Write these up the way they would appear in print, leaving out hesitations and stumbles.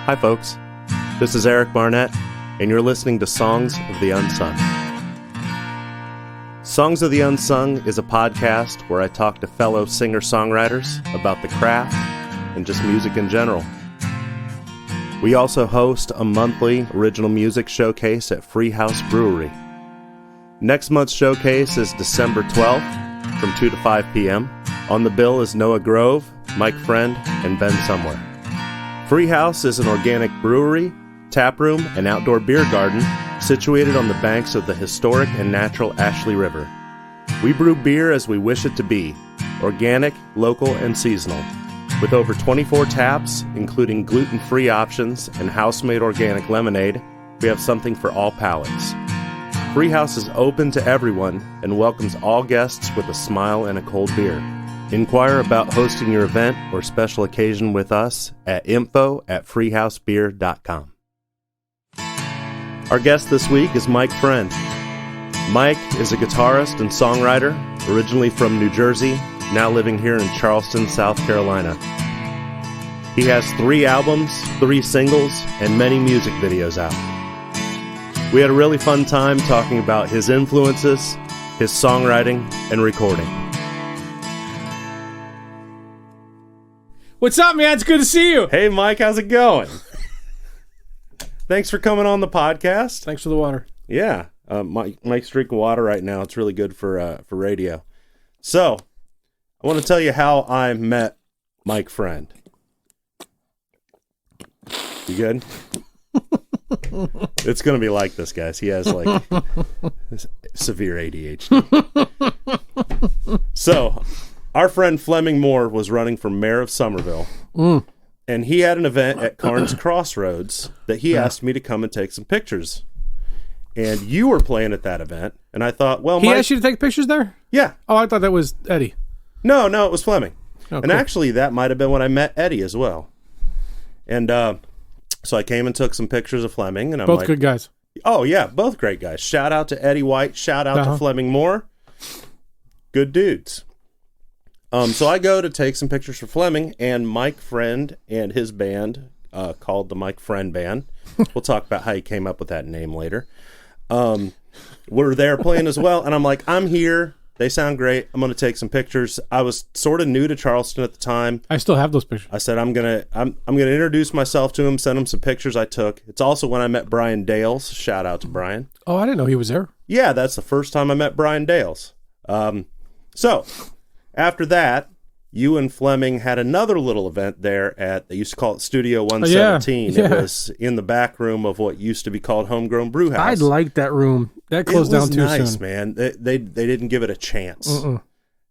Hi, folks. This is Eric Barnett, and you're listening to Songs of the Unsung. Songs of the Unsung is a podcast where I talk to fellow singer-songwriters about the craft and just music in general. We also host a monthly original music showcase at Free House Brewery. Next month's showcase is December 12th from 2 to 5 p.m. On the bill is Noah Grove, Mike Friend, and Ben Somewhere. Free House is an organic brewery, taproom, and outdoor beer garden situated on the banks of the historic and natural Ashley River. We brew beer as we wish it to be, organic, local, and seasonal. With over 24 taps, including gluten-free options and house-made organic lemonade, we have something for all palates. Free House is open to everyone and welcomes all guests with a smile and a cold beer. Inquire about hosting your event or special occasion with us at info@freehousebeer.com. Our guest this week is Mike Friend. Mike is a guitarist and songwriter, originally from New Jersey, now living here in Charleston, South Carolina. He has 3 albums, 3 singles, and many music videos out. We had a really fun time talking about his influences, his songwriting, and recording. What's up, man? It's good to see you. Hey, Mike, how's it going? Thanks for coming on the podcast. Thanks for the water. Yeah, Mike's drinking water right now. It's really good for radio. So, I want to tell you how I met Mike Friend. You good? It's going to be like this, guys. He has like severe ADHD. So, our friend Fleming Moore was running for mayor of Somerville. And he had an event at Carnes Crossroads that he asked me to come and take some pictures. And you were playing at that event. And I thought, well, He Mike... asked you to take pictures there? Yeah. Oh, I thought that was Eddie. No, it was Fleming. Oh, and cool. actually, that might have been when I met Eddie as well. And so I came and took some pictures of Fleming. And I'm Both like, good guys. oh, yeah, both great guys. Shout out to Eddie White. Shout out to Fleming Moore. Good dudes. So I go to take some pictures for Fleming, and Mike Friend and his band, called the Mike Friend Band. We'll talk about how he came up with that name later. We're there playing as well, and I'm like, I'm here. They sound great. I'm going to take some pictures. I was sort of new to Charleston at the time. I still have those pictures. I said I'm gonna introduce myself to him, send him some pictures I took. It's also when I met Brian Dales. Shout out to Brian. Oh, I didn't know he was there. Yeah, that's the first time I met Brian Dales. So after that, you and Fleming had another little event there at, they used to call it Studio 117. Yeah. It was in the back room of what used to be called Homegrown Brew House. I liked that room. That closed down too nice, soon. Man. They didn't give it a chance.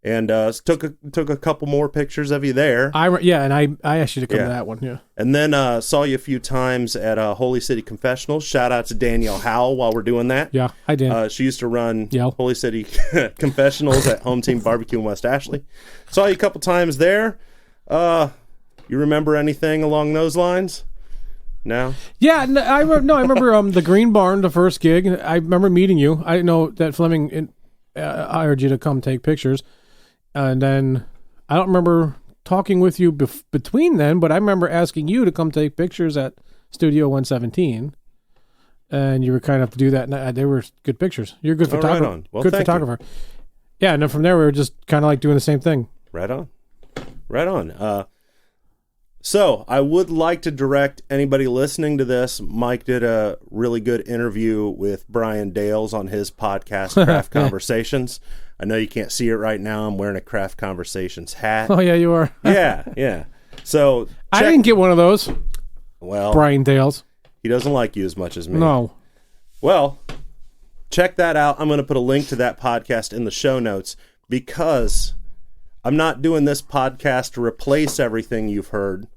And took a couple more pictures of you there. And I asked you to come to that one. Yeah. And then saw you a few times at Holy City Confessionals. Shout out to Danielle Howell while we're doing that. Yeah, I did. She used to run Holy City Confessionals at Home Team Barbecue in West Ashley. Saw you a couple times there. You remember anything along those lines? No? Yeah, I remember the Green Barn, the first gig. I remember meeting you. I know that Fleming hired you to come take pictures. And then I don't remember talking with you between then, but I remember asking you to come take pictures at Studio 117. And you were kind enough to do that. And they were good pictures. You're a good photographer. Right on. Well, good photographer. You. Yeah, and then from there we were just kind of like doing the same thing. Right on. So I would like to direct anybody listening to this. Mike did a really good interview with Brian Dales on his podcast, Craft Conversations. I know you can't see it right now. I'm wearing a Craft Conversations hat. Oh, yeah, you are. Yeah. So I didn't get one of those. Well, Brian Dales. He doesn't like you as much as me. No. Well, check that out. I'm going to put a link to that podcast in the show notes because I'm not doing this podcast to replace everything you've heard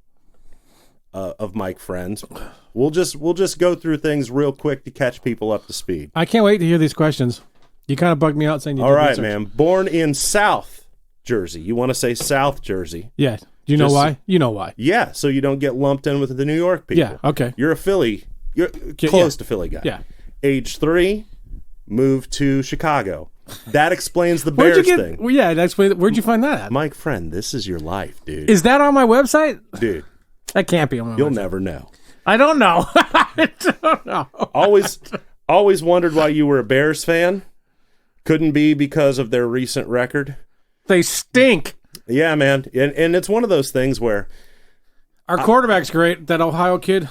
of Mike Friends. We'll just go through things real quick to catch people up to speed. I can't wait to hear these questions. You kind of bugged me out saying you all did right, research. man. Born in South Jersey. You want to say South Jersey? Yeah. Do you know why? You know why? Yeah. So you don't get lumped in with the New York people. Yeah. Okay. You're a Philly. You're close to Philly guy. Yeah. Age 3, moved to Chicago. That explains the Bears thing. Well, yeah, that explains. Where'd you find that at? Mike Friend, this is your life, dude. Is that on my website? Dude. That can't be on my website. You'll never know. I don't know. I don't know. Always wondered why you were a Bears fan. Couldn't be because of their recent record. They stink. Yeah, man. And it's one of those things where our quarterback's great, that Ohio kid.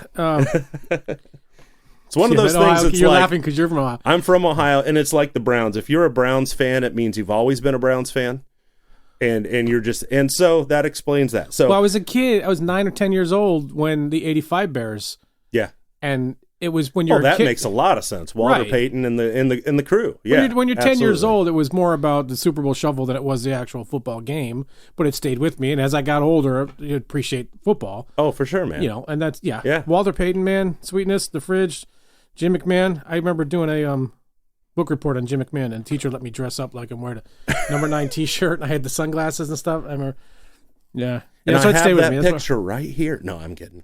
It's one of those things that's you're like, laughing because you're from Ohio. I'm from Ohio, and it's like the Browns. If you're a Browns fan, it means you've always been a Browns fan. And you're just, and so that explains that. So I was a kid. I was 9 or 10 years old when the '85 Bears. Yeah. And it was when you're that a kid. makes a lot of sense. Walter Right. Payton and the crew. Yeah. When you're 10 years absolutely. old, it was more about the Super Bowl shuffle than it was the actual football game. But it stayed with me, and as I got older, you appreciate football. Oh, for sure, man. You know, and that's Yeah. Walter Payton, man, Sweetness, The Fridge, Jim McMahon. I remember doing a book report on Jim McMahon, and the teacher let me dress up like I'm wearing a number 9 T-shirt, and I had the sunglasses and stuff. I remember, And so I it stayed have with that me. That's picture right here. No, I'm kidding.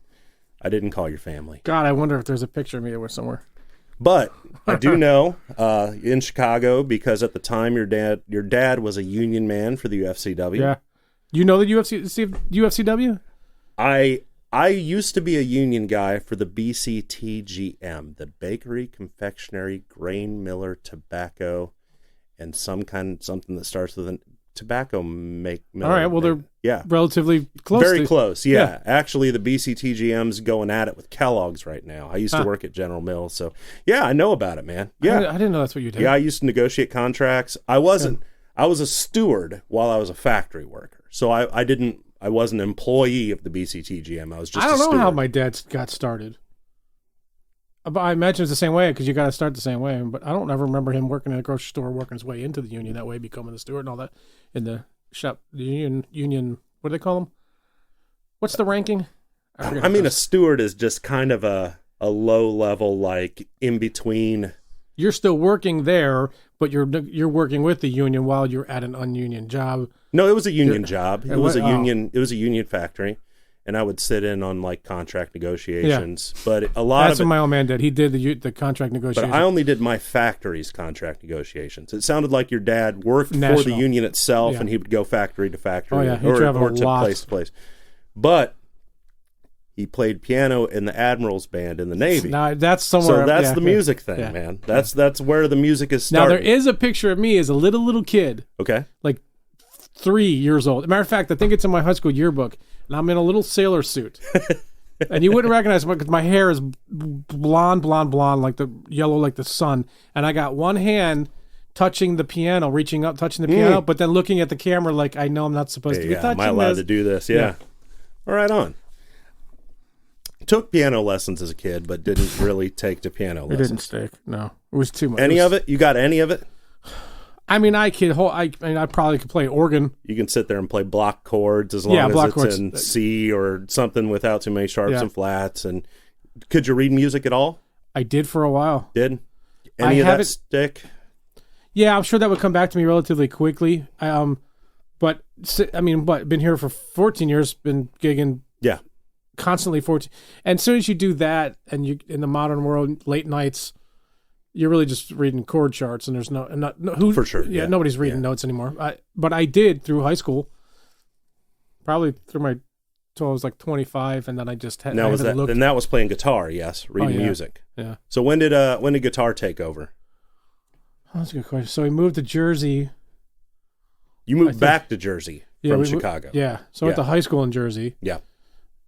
I didn't call your family. God, I wonder if there's a picture of me somewhere. But I do know in Chicago, because at the time your dad was a union man for the UFCW. Yeah, you know the UFCW. I used to be a union guy for the BCTGM, the Bakery, Confectionery, Grain Miller, Tobacco, and something that starts with a tobacco Miller. All right, well they're relatively close. Very close, yeah. Actually, the BCTGM's going at it with Kellogg's right now. I used to work at General Mills, so yeah, I know about it, man. Yeah, I didn't know that's what you did. Yeah, I used to negotiate contracts. I was a steward while I was a factory worker, so I wasn't an employee of the BCTGM. I was just I don't know steward. how my dad got started. But I imagine it's the same way because you got to start the same way. But I don't ever remember him working in a grocery store, working his way into the union that way, becoming a steward and all that in the shop. The union. What do they call them? What's the ranking? I mean, a steward is just kind of a low level, like in between. You're still working there, but you're working with the union while you're at an ununion job. No, it was a union job. It was a oh. union. It was a union factory, and I would sit in on like contract negotiations. But a lot That's of what my old man did. He did the contract negotiations. But I only did my factory's contract negotiations. It sounded like your dad worked for National. the union itself, Yeah. and he would go factory to factory, Oh, yeah. He or traveled a to lot. place to place. But he played piano in the Admiral's band in the Navy. Now that's somewhere. So that's yeah, the yeah. music thing, Yeah. man. That's where the music is Now starting. there is a picture of me as a little kid, Okay. like 3 years old. Matter of fact, I think it's in my high school yearbook, and I'm in a little sailor suit. And you wouldn't recognize me because my hair is blonde, like the yellow, like the sun. And I got one hand touching the piano, reaching up, touching the piano, but then looking at the camera like I know I'm not supposed to be touching am I allowed this. to do this? Yeah. All right, on. Took piano lessons as a kid, but didn't really take to piano It lessons. didn't stick. No, it was too much. Any of it? You got any of it? I mean, I probably could play organ. You can sit there and play block chords as long as block it's chords. in C or something without too many sharps Yeah. and flats. And could you read music at all? I did for a while. Did any of that stick? Yeah, I'm sure that would come back to me relatively quickly. But been here for 14 years, been gigging Yeah. constantly 14. And as soon as you do that, and you in the modern world, late nights, you're really just reading chord charts, and there's no who For sure, Yeah, yeah. nobody's reading notes anymore. But I did through high school, probably through till I was like 25, and then I just had. Now I was haven't that? looked. Then that was playing guitar. Yes, reading yeah. music. Yeah, So when did guitar take over? oh, that's a good question. So we moved to Jersey. You moved back to Jersey from Chicago. Yeah, so I went to high school in Jersey. Yeah.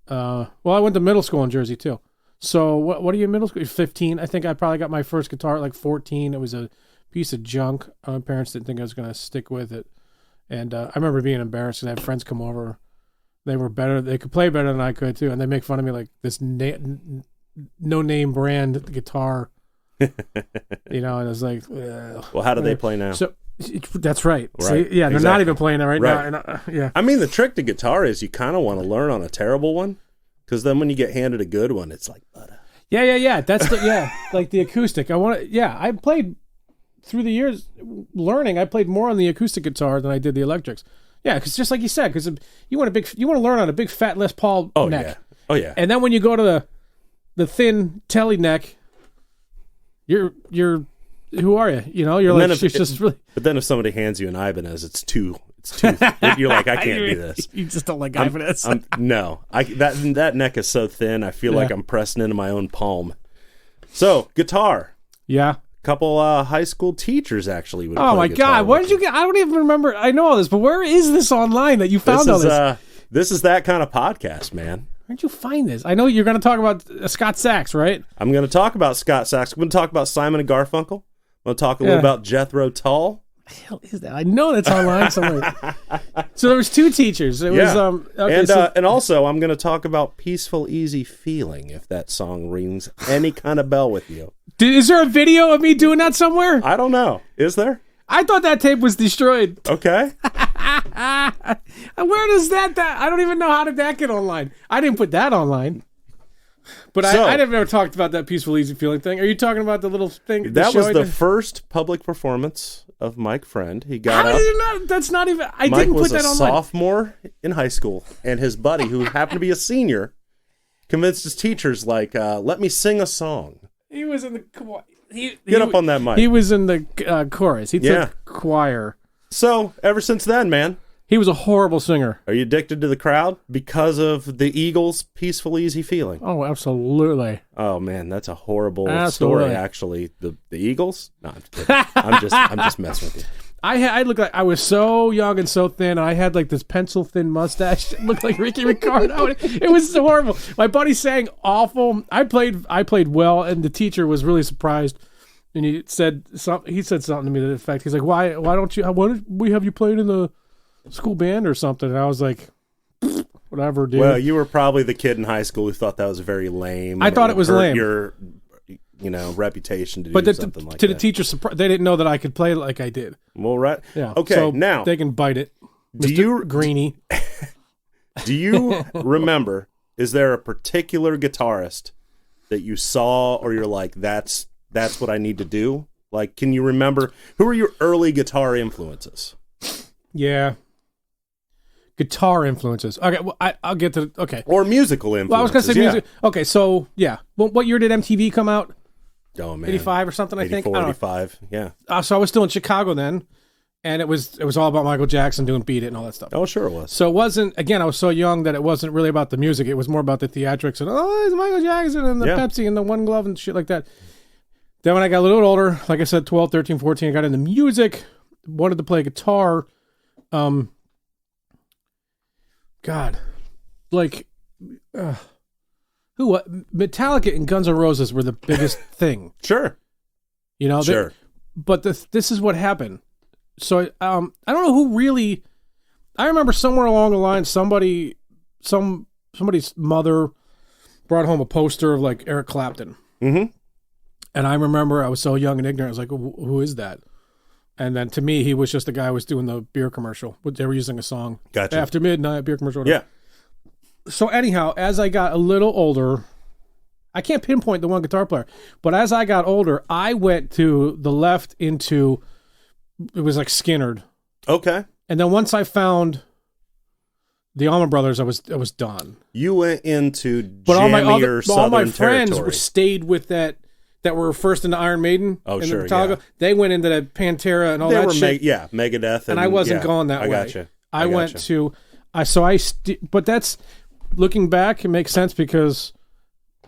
Well, I went to middle school in Jersey too. So what are you in middle school? 15. I think I probably got my first guitar at like 14. It was a piece of junk. My parents didn't think I was going to stick with it. And I remember being embarrassed because I had friends come over. They were better. They could play better than I could too. And they make fun of me like this no-name brand guitar. And I was like, ugh. Well, how do they play now? So that's right. Right. See, yeah, they're not even playing it right Right. now. And, yeah. I mean, the trick to guitar is you kind of want to learn on a terrible one, because then when you get handed a good one, it's like butter. Yeah. That's like the acoustic. I played through the years learning. I played more on the acoustic guitar than I did the electrics. Yeah, because just like you said, because you want to learn on a big fat Les Paul neck. Yeah. Oh yeah. And then when you go to the thin telly neck, you're who are you? You're And like then it's just really. But then if somebody hands you an Ibanez, it's too It's too. You're like, I can't do this. You just don't like confidence. No, that neck is so thin. I feel like I'm pressing into my own palm. So guitar. Yeah. Couple high school teachers actually would. Oh my God! Where did you get? I don't even remember. I know all this, but where is this online that you found all this? This is that kind of podcast, man. Where'd you find this? I know you're going to talk about Scott Sachs, right? I'm going to talk about Scott Sachs. I'm going to talk about Simon and Garfunkel. I'm going to talk a little about Jethro Tull. What the hell is that? I know that's online somewhere. So there was 2 teachers. It was okay, and also I'm going to talk about Peaceful Easy Feeling, if that song rings any kind of bell with you. Is there a video of me doing that somewhere? I don't know. Is there? I thought that tape was destroyed. Okay. Where does that I don't even know how did that get online. I didn't put that online. But I never talked about that Peaceful Easy Feeling thing. Are you talking about the little thing? That was the first public performance of Mike Friend. He got up. How did you not? That's not even. Mike didn't put that was a online. sophomore in high school, and his buddy, who happened to be a senior, convinced his teachers, like, let me sing a song. He was in the Get up on that mic. He was in the chorus. He took choir. So, ever since then, man. He was a horrible singer. Are you addicted to the crowd because of the Eagles' Peaceful Easy Feeling? Oh, absolutely. Oh man, that's a horrible story. Actually, the Eagles? No, I'm just kidding. I'm just messing with you. I looked like I was so young and so thin. And I had like this pencil thin mustache. It looked like Ricky Ricardo. It was so horrible. My buddy sang awful. I played well, and the teacher was really surprised. And he said something to me to the effect. He's like, "Why don't you? Why don't we have you played in the school band or something?" And I was like, "Whatever, dude." Well, you were probably the kid in high school who thought that was very lame. I thought it was lame. Your, reputation to do something like that. To the teacher's surprise, they didn't know that I could play like I did. Well, right. Yeah. Okay. So now they can bite it. Greenie? Do you remember? Is there a particular guitarist that you saw, or you're like, that's what I need to do? Like, can you remember who were your early guitar influences? Yeah. Guitar influences. Okay, well, I'll get to okay. Or musical influences. Well, I was going to say music. Okay, so yeah. What year did MTV come out? Oh man, 85 or something. 84, I think 85. Yeah. So I was still in Chicago then, and it was all about Michael Jackson doing "Beat It" and all that stuff. Oh, sure it was. So it wasn't. Again, I was so young that it wasn't really about the music. It was more about the theatrics and it's Michael Jackson and the Pepsi and the One Glove and shit like that. Then when I got a little older, like I said, 12, 13, 14, I got into music. Wanted to play guitar. God, like, Metallica and Guns N' Roses were the biggest thing. Sure. Sure. But this is what happened. So, I don't know who really, I remember somewhere along the line, somebody's mother brought home a poster of like Eric Clapton. Mm-hmm. And I remember I was so young and ignorant. I was like, who is that? And then to me, he was just the guy who was doing the beer commercial. They were using a song. Gotcha. After Midnight, beer commercial. Yeah. So anyhow, as I got a little older, I can't pinpoint the one guitar player, but as I got older, I went to the left into, it was like Skinnerd. Okay. And then once I found the Allman Brothers, I was done. You went into jammier Southern all my friends territory. stayed with that were first into Iron Maiden. Oh, and sure, Metallica. Yeah. They went into the Pantera and all that shit. Megadeth. And I wasn't going that way. Gotcha. I went to, but that's, looking back, it makes sense because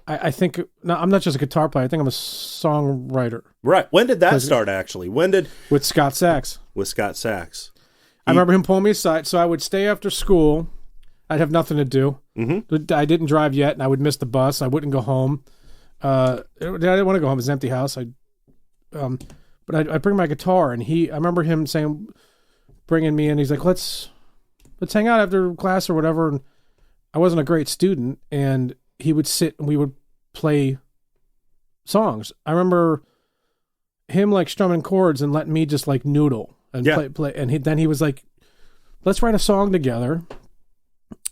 I think, no, I'm not just a guitar player. I think I'm a songwriter. Right. When did that start, actually? With Scott Sachs. With Scott Sachs. I remember him pulling me aside, so I would stay after school. I'd have nothing to do. Mm-hmm. I didn't drive yet, and I would miss the bus. I wouldn't go home. I didn't want to go home. It was an empty house. But I'd bring my guitar, and I remember him bringing me in. He's like, let's hang out after class or whatever. And I wasn't a great student, and he would sit and we would play songs. I remember him like strumming chords and letting me just like noodle and play. And then he was like, let's write a song together.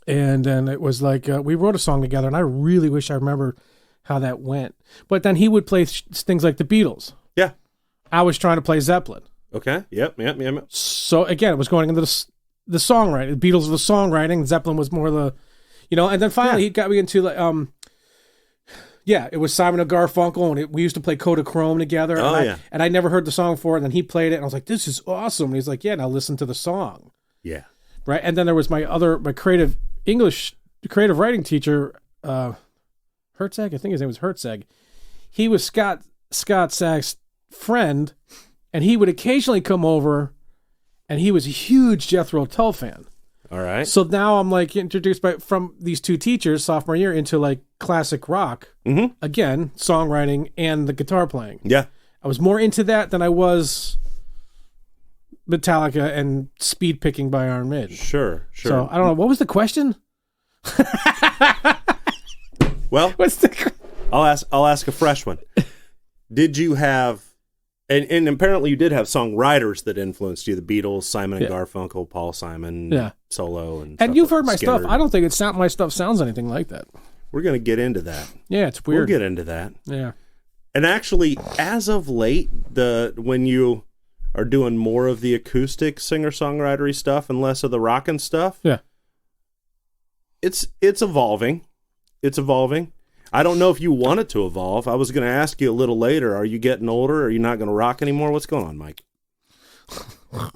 And then it was like, we wrote a song together, and I really wish I remembered how that went. But then he would play things like the Beatles. Yeah. I was trying to play Zeppelin. Okay. Yep. So again, it was going into the songwriting. The Beatles were the songwriting. Zeppelin was more the, and then finally he got me into like, it was Simon and Garfunkel, and we used to play Kodachrome together. And I never heard the song before, and then he played it, and I was like, this is awesome. And he's like, yeah, now listen to the song. Yeah. right? And then there was my creative writing teacher, Hertzeg. I think his name was Hertzeg. He was Scott Sack's friend, and he would occasionally come over, and he was a huge Jethro Tull fan. All right. So now I'm like introduced from these two teachers sophomore year into like classic rock. Mm-hmm. Again, songwriting and the guitar playing. Yeah. I was more into that than I was Metallica and speed picking by Iron Maiden. Sure. So I don't know. What was the question? Well, I'll ask a fresh one. Did you have, and apparently you did have songwriters that influenced you, the Beatles, Simon and Garfunkel, Paul Simon, solo. And you've heard my Skinner. stuff. I don't think my stuff sounds anything like that. We're going to get into that. Yeah, it's weird. We'll get into that. Yeah. And actually, as of late, when you are doing more of the acoustic singer-songwritery stuff and less of the rockin' stuff, it's evolving. It's evolving. I don't know if you want it to evolve. I was going to ask you a little later, are you getting older? Are you not going to rock anymore? What's going on, Mike?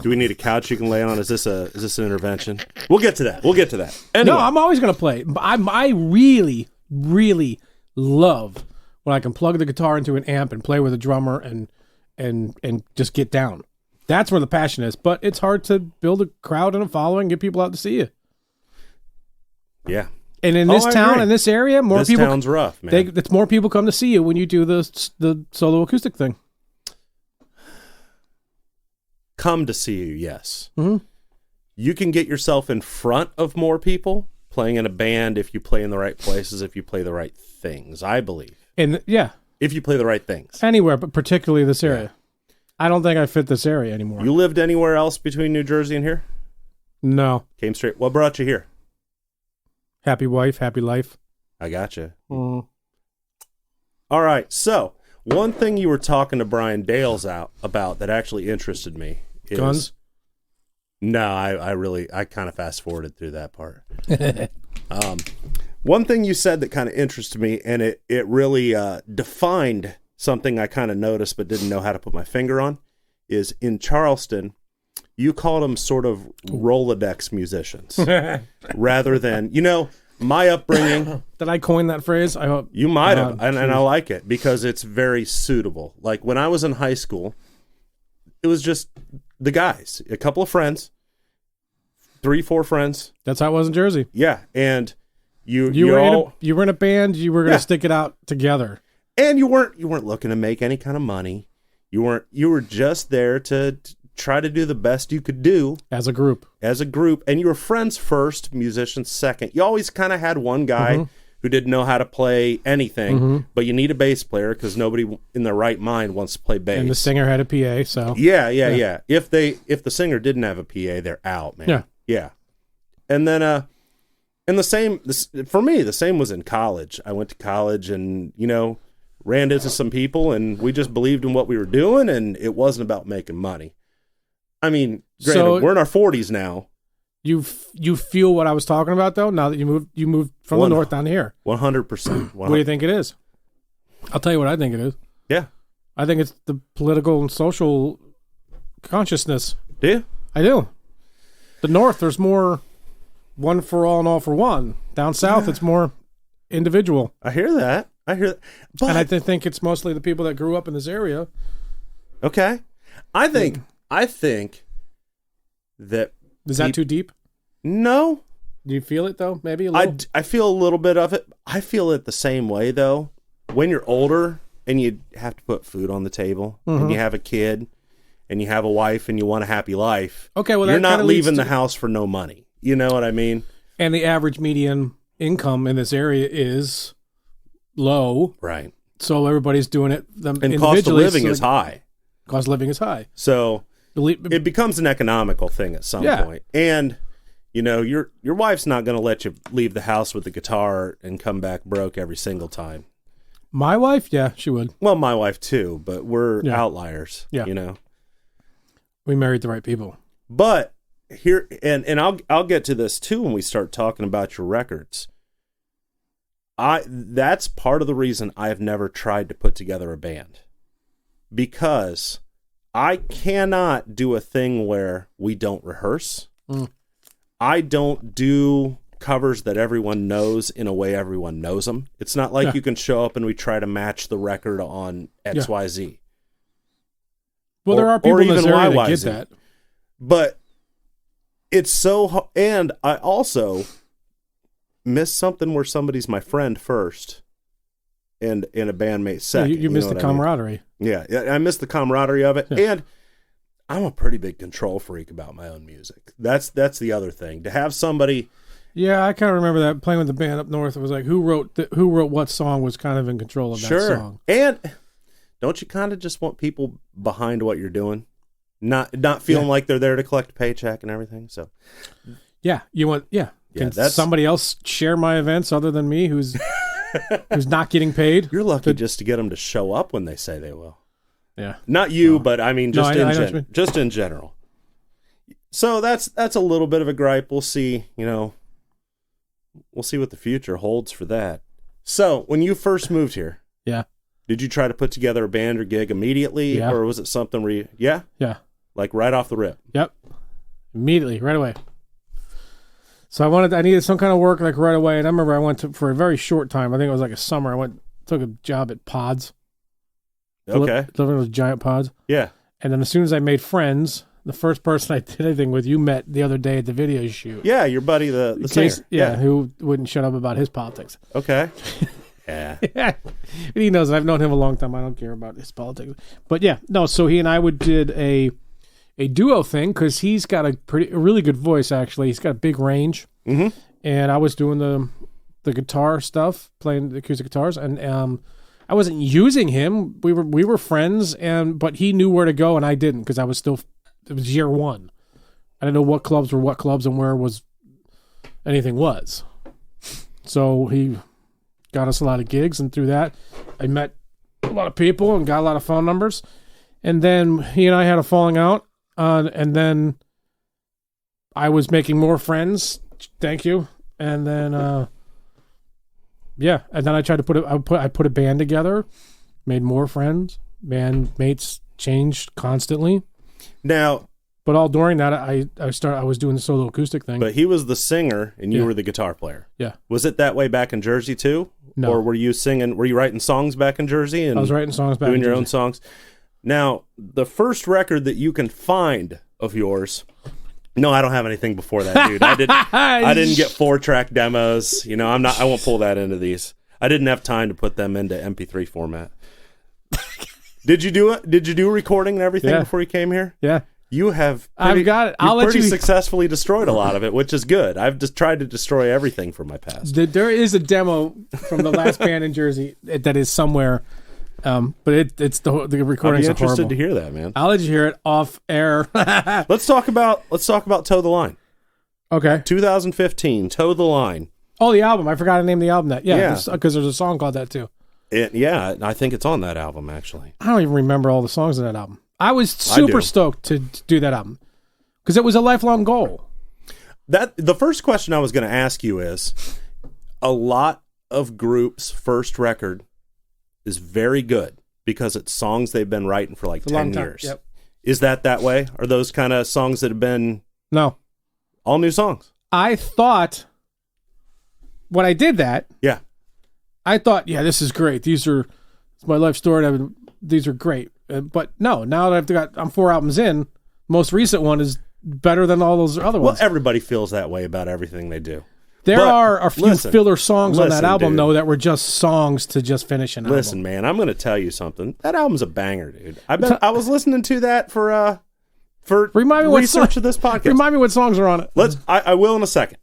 Do we need a couch you can lay on? Is this an intervention? We'll get to that. Anyway. No, I'm always going to play. I really, really love when I can plug the guitar into an amp and play with a drummer and just get down. That's where the passion is. But it's hard to build a crowd and a following, get people out to see you. Yeah. And in this town, in this area, this town's rough, man. It's more people come to see you when you do the solo acoustic thing. Come to see you, yes. Mm-hmm. You can get yourself in front of more people playing in a band if you play in the right places, if you play the right things, I believe. And if you play the right things. Anywhere, but particularly this area. I don't think I fit this area anymore. You lived anywhere else between New Jersey and here? No. Came straight. What brought you here? Happy wife, happy life. I gotcha. Mm. All right. So, one thing you were talking to Brian Dales about that actually interested me is... Guns? No, I kind of fast forwarded through that part. One thing you said that kind of interested me, and it really defined something I kind of noticed but didn't know how to put my finger on, is in Charleston, you called them sort of Rolodex musicians rather than, my upbringing. Did I coin that phrase? I hope. You might have, and I like it because it's very suitable. Like when I was in high school, it was just the guys, a couple of friends, 3-4 friends. That's how it was in Jersey. Yeah, and you were in a band. You were going to stick it out together, and you weren't looking to make any kind of money. You were just there to try to do the best you could do as a group, and you were friends first, musicians second. You always kind of had one guy who didn't know how to play anything, but you need a bass player because nobody in their right mind wants to play bass. And the singer had a PA, so yeah. If the singer didn't have a PA, they're out, man. Yeah. And then and the same for me, the same was in college. I went to college and ran into some people, and we just believed in what we were doing, and it wasn't about making money. I mean, granted, we're in our 40s now. You feel what I was talking about, though, now that you moved from the north down here? 100%. What do you think it is? I'll tell you what I think it is. Yeah. I think it's the political and social consciousness. Do you? I do. The north, there's more one for all and all for one. Down south, it's more individual. I hear that. But... And I think it's mostly the people that grew up in this area. Okay. I think that... Is that too deep? No. Do you feel it, though? Maybe a little? I feel a little bit of it. I feel it the same way, though. When you're older and you have to put food on the table and you have a kid and you have a wife and you want a happy life, okay, well, you're not leaving the house for no money. You know what I mean? And the average median income in this area is low. Right. So everybody's doing it and cost of living is high. Cost of living is high. So it becomes an economical thing at some point. And, your wife's not going to let you leave the house with the guitar and come back broke every single time. My wife? Yeah, she would. Well, my wife too, but we're outliers, We married the right people. But here, and I'll get to this too when we start talking about your records. That's part of the reason I've never tried to put together a band. Because I cannot do a thing where we don't rehearse I don't do covers that everyone knows in a way everyone knows them. It's not like you can show up and we try to match the record on XYZ. Well, there are people in this area that get that. But it's so... And I also miss something where somebody's my friend first and a bandmate second. You miss the camaraderie. Yeah, I miss the camaraderie of it. Yeah. And I'm a pretty big control freak about my own music. That's the other thing. To have somebody... Yeah, I kind of remember that playing with the band up north. It was like who wrote what song was kind of in control of that song. And don't you kind of just want people behind what you're doing, not feeling like they're there to collect a paycheck and everything? So yeah, you want Can somebody else share my events other than me, who's not getting paid? You're lucky just to get them to show up when they say they will. Yeah, not you, but I mean just in general. So that's a little bit of a gripe. We'll see. We'll see what the future holds for that. So, when you first moved here, did you try to put together a band or gig immediately, or was it something where you, yeah, like right off the rip? Yep, immediately, right away. So I needed some kind of work like right away, and I remember I went to for a very short time. I think it was like a summer. Took a job at Pods. Okay, delivering those giant pods. Yeah, and then as soon as I made friends. The first person I did anything with, you met the other day at the video shoot. Yeah, your buddy, the singer. Yeah, who wouldn't shut up about his politics. Okay. Yeah. He knows. I've known him a long time. I don't care about his politics. But yeah, no, so he and I did a duo thing because he's got a really good voice, actually. He's got a big range. Mm-hmm. And I was doing the guitar stuff, playing the acoustic guitars, and I wasn't using him. We were friends, but he knew where to go, and I didn't because I was still... It was year one. I didn't know what clubs were what clubs and where anything was. So he got us a lot of gigs, and through that, I met a lot of people and got a lot of phone numbers. And then he and I had a falling out, and then I was making more friends. Thank you. And then, and then I tried to I put a band together, made more friends. Bandmates changed constantly. Now, but all during that, I was doing the solo acoustic thing. But he was the singer, and you were the guitar player. Yeah. Was it that way back in Jersey too? No. Or were you singing? Were you writing songs back in Jersey? And I was writing songs back. Doing your own songs. Now, the first record that you can find of yours. No, I don't have anything before that, dude. I didn't get 4-track demos. I won't pull that into these. I didn't have time to put them into MP3 format. Did you do it? Did you do recording and everything before you came here? Yeah. You have. I've got it. I'll let you successfully destroyed a lot of it, which is good. I've just tried to destroy everything from my past. There is a demo from the last band in Jersey that is somewhere, but it's the recording. I'd be interested to hear that, man. I'll let you hear it off air. Let's talk about Toe the Line. Okay. 2015, Toe the Line. Oh, the album. I forgot to name the album that. Yeah, because there's a song called that too. I think it's on that album, actually. I don't even remember all the songs in that album. I was super stoked to do that album because it was a lifelong goal. The first question I was going to ask you is, a lot of groups' first record is very good because it's songs they've been writing for like 10 years. Yep. Is that way? Are those kind of songs that have been... No. All new songs? I thought, when I did that... Yeah. I thought, this is great. It's my life story. These are great. But no, now that I'm 4 albums in, most recent one is better than all those other ones. Well, everybody feels that way about everything they do. There are a few filler songs on that album, though, that were just songs to just finish an album. Listen, man, I'm going to tell you something. That album's a banger, dude. I was listening to that for research of this podcast. Remind me what songs are on it. I will in a second.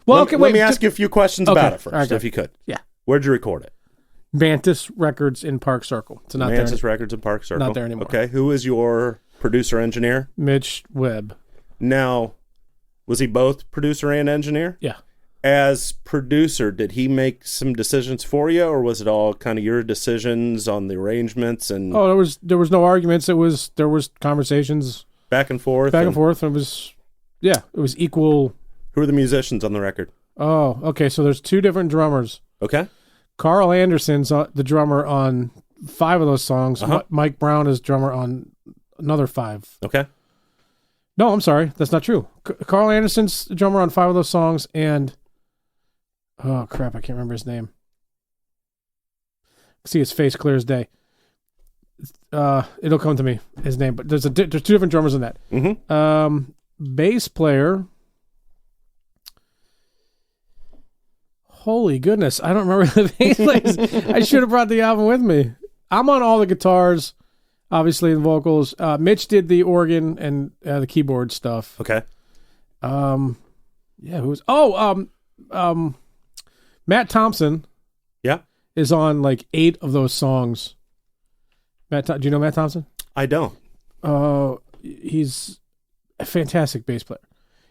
Well, let me ask you a few questions about it first, okay. if you could. Yeah. Where'd you record it? Mantis Records in Park Circle. It's not Mantis Records in Park Circle. Not there anymore. Okay. Who is your producer engineer? Mitch Webb. Now, was he both producer and engineer? Yeah. As producer, did he make some decisions for you, or was it all kind of your decisions on the arrangements? And there was no arguments. There was conversations back and forth. It was equal. Who are the musicians on the record? Oh, okay. So there's 2 different drummers. Okay. Carl Anderson's the drummer on 5 of those songs. Mike Brown is drummer on another 5. Okay. No, I'm sorry. That's not true. Carl Anderson's the drummer on 5 of those songs, and oh crap, I can't remember his name. See his face clear as day. It'll come to me, his name, but there's 2 different drummers in that. Mm-hmm. Bass player. Holy goodness, I don't remember the bass players. I should have brought the album with me. I'm on all the guitars, obviously, and vocals. Mitch did the organ and the keyboard stuff. Okay. Yeah, who's Matt Thompson. Yeah. Is on like 8 of those songs. Do you know Matt Thompson? I don't. He's a fantastic bass player.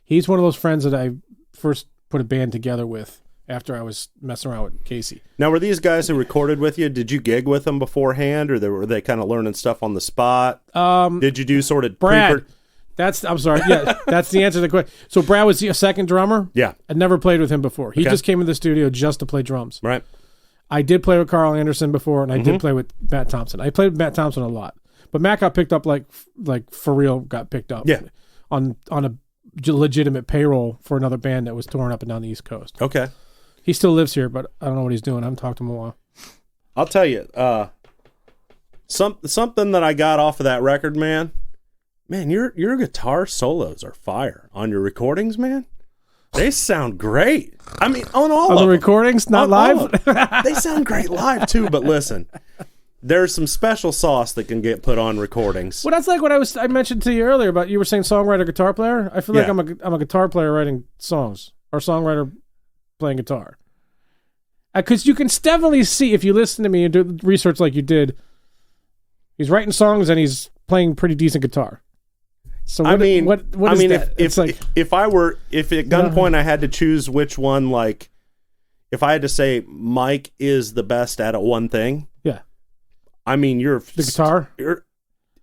He's one of those friends that I first put a band together with after I was messing around with Casey. Now, were these guys who recorded with you, did you gig with them beforehand, or were they kind of learning stuff on the spot? Did you do sort of... Brad. I'm sorry. Yeah, that's the answer to the question. So Brad was a second drummer. Yeah. I'd never played with him before. He just came in the studio just to play drums. Right. I did play with Carl Anderson before, and I did play with Matt Thompson. I played with Matt Thompson a lot. But Matt got picked up like for real got picked up. Yeah. On a legitimate payroll for another band that was touring up and down the East Coast. Okay. He still lives here, but I don't know what he's doing. I haven't talked to him in a while. I'll tell you, something that I got off of that record, man, your guitar solos are fire. On your recordings, man, they sound great. I mean, on all of the them. recordings, not live? They sound great live, too, but listen, there's some special sauce that can get put on recordings. Well, that's like what I mentioned to you earlier about you were saying songwriter, guitar player. I feel like I'm a guitar player writing songs, or songwriter playing guitar. Because you can definitely see, if you listen to me and do research like you did, he's writing songs and he's playing pretty decent guitar. So what is that? If at gunpoint I had to choose which one, like if I had to say Mike is the best at one thing, I mean the guitar.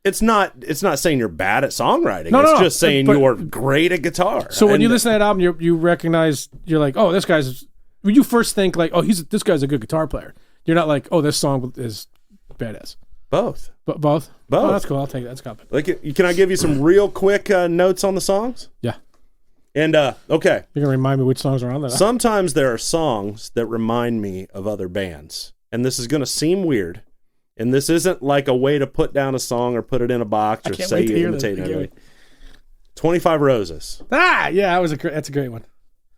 It's not saying you're bad at songwriting. It's just saying you're great at guitar. So when you listen to that album, you recognize, you're like, oh, this guy's. When you first think like, oh, this guy's a good guitar player. You're not like, oh, this song is badass. Both. Both. Oh, that's cool. I'll take that. That's compliment. Like, can I give you some real quick notes on the songs? Yeah. And okay, you're gonna remind me which songs are on there. Sometimes there are songs that remind me of other bands, and this is gonna seem weird. And this isn't like a way to put down a song or put it in a box or say you imitate it. 25 Roses. Yeah, that's a great one.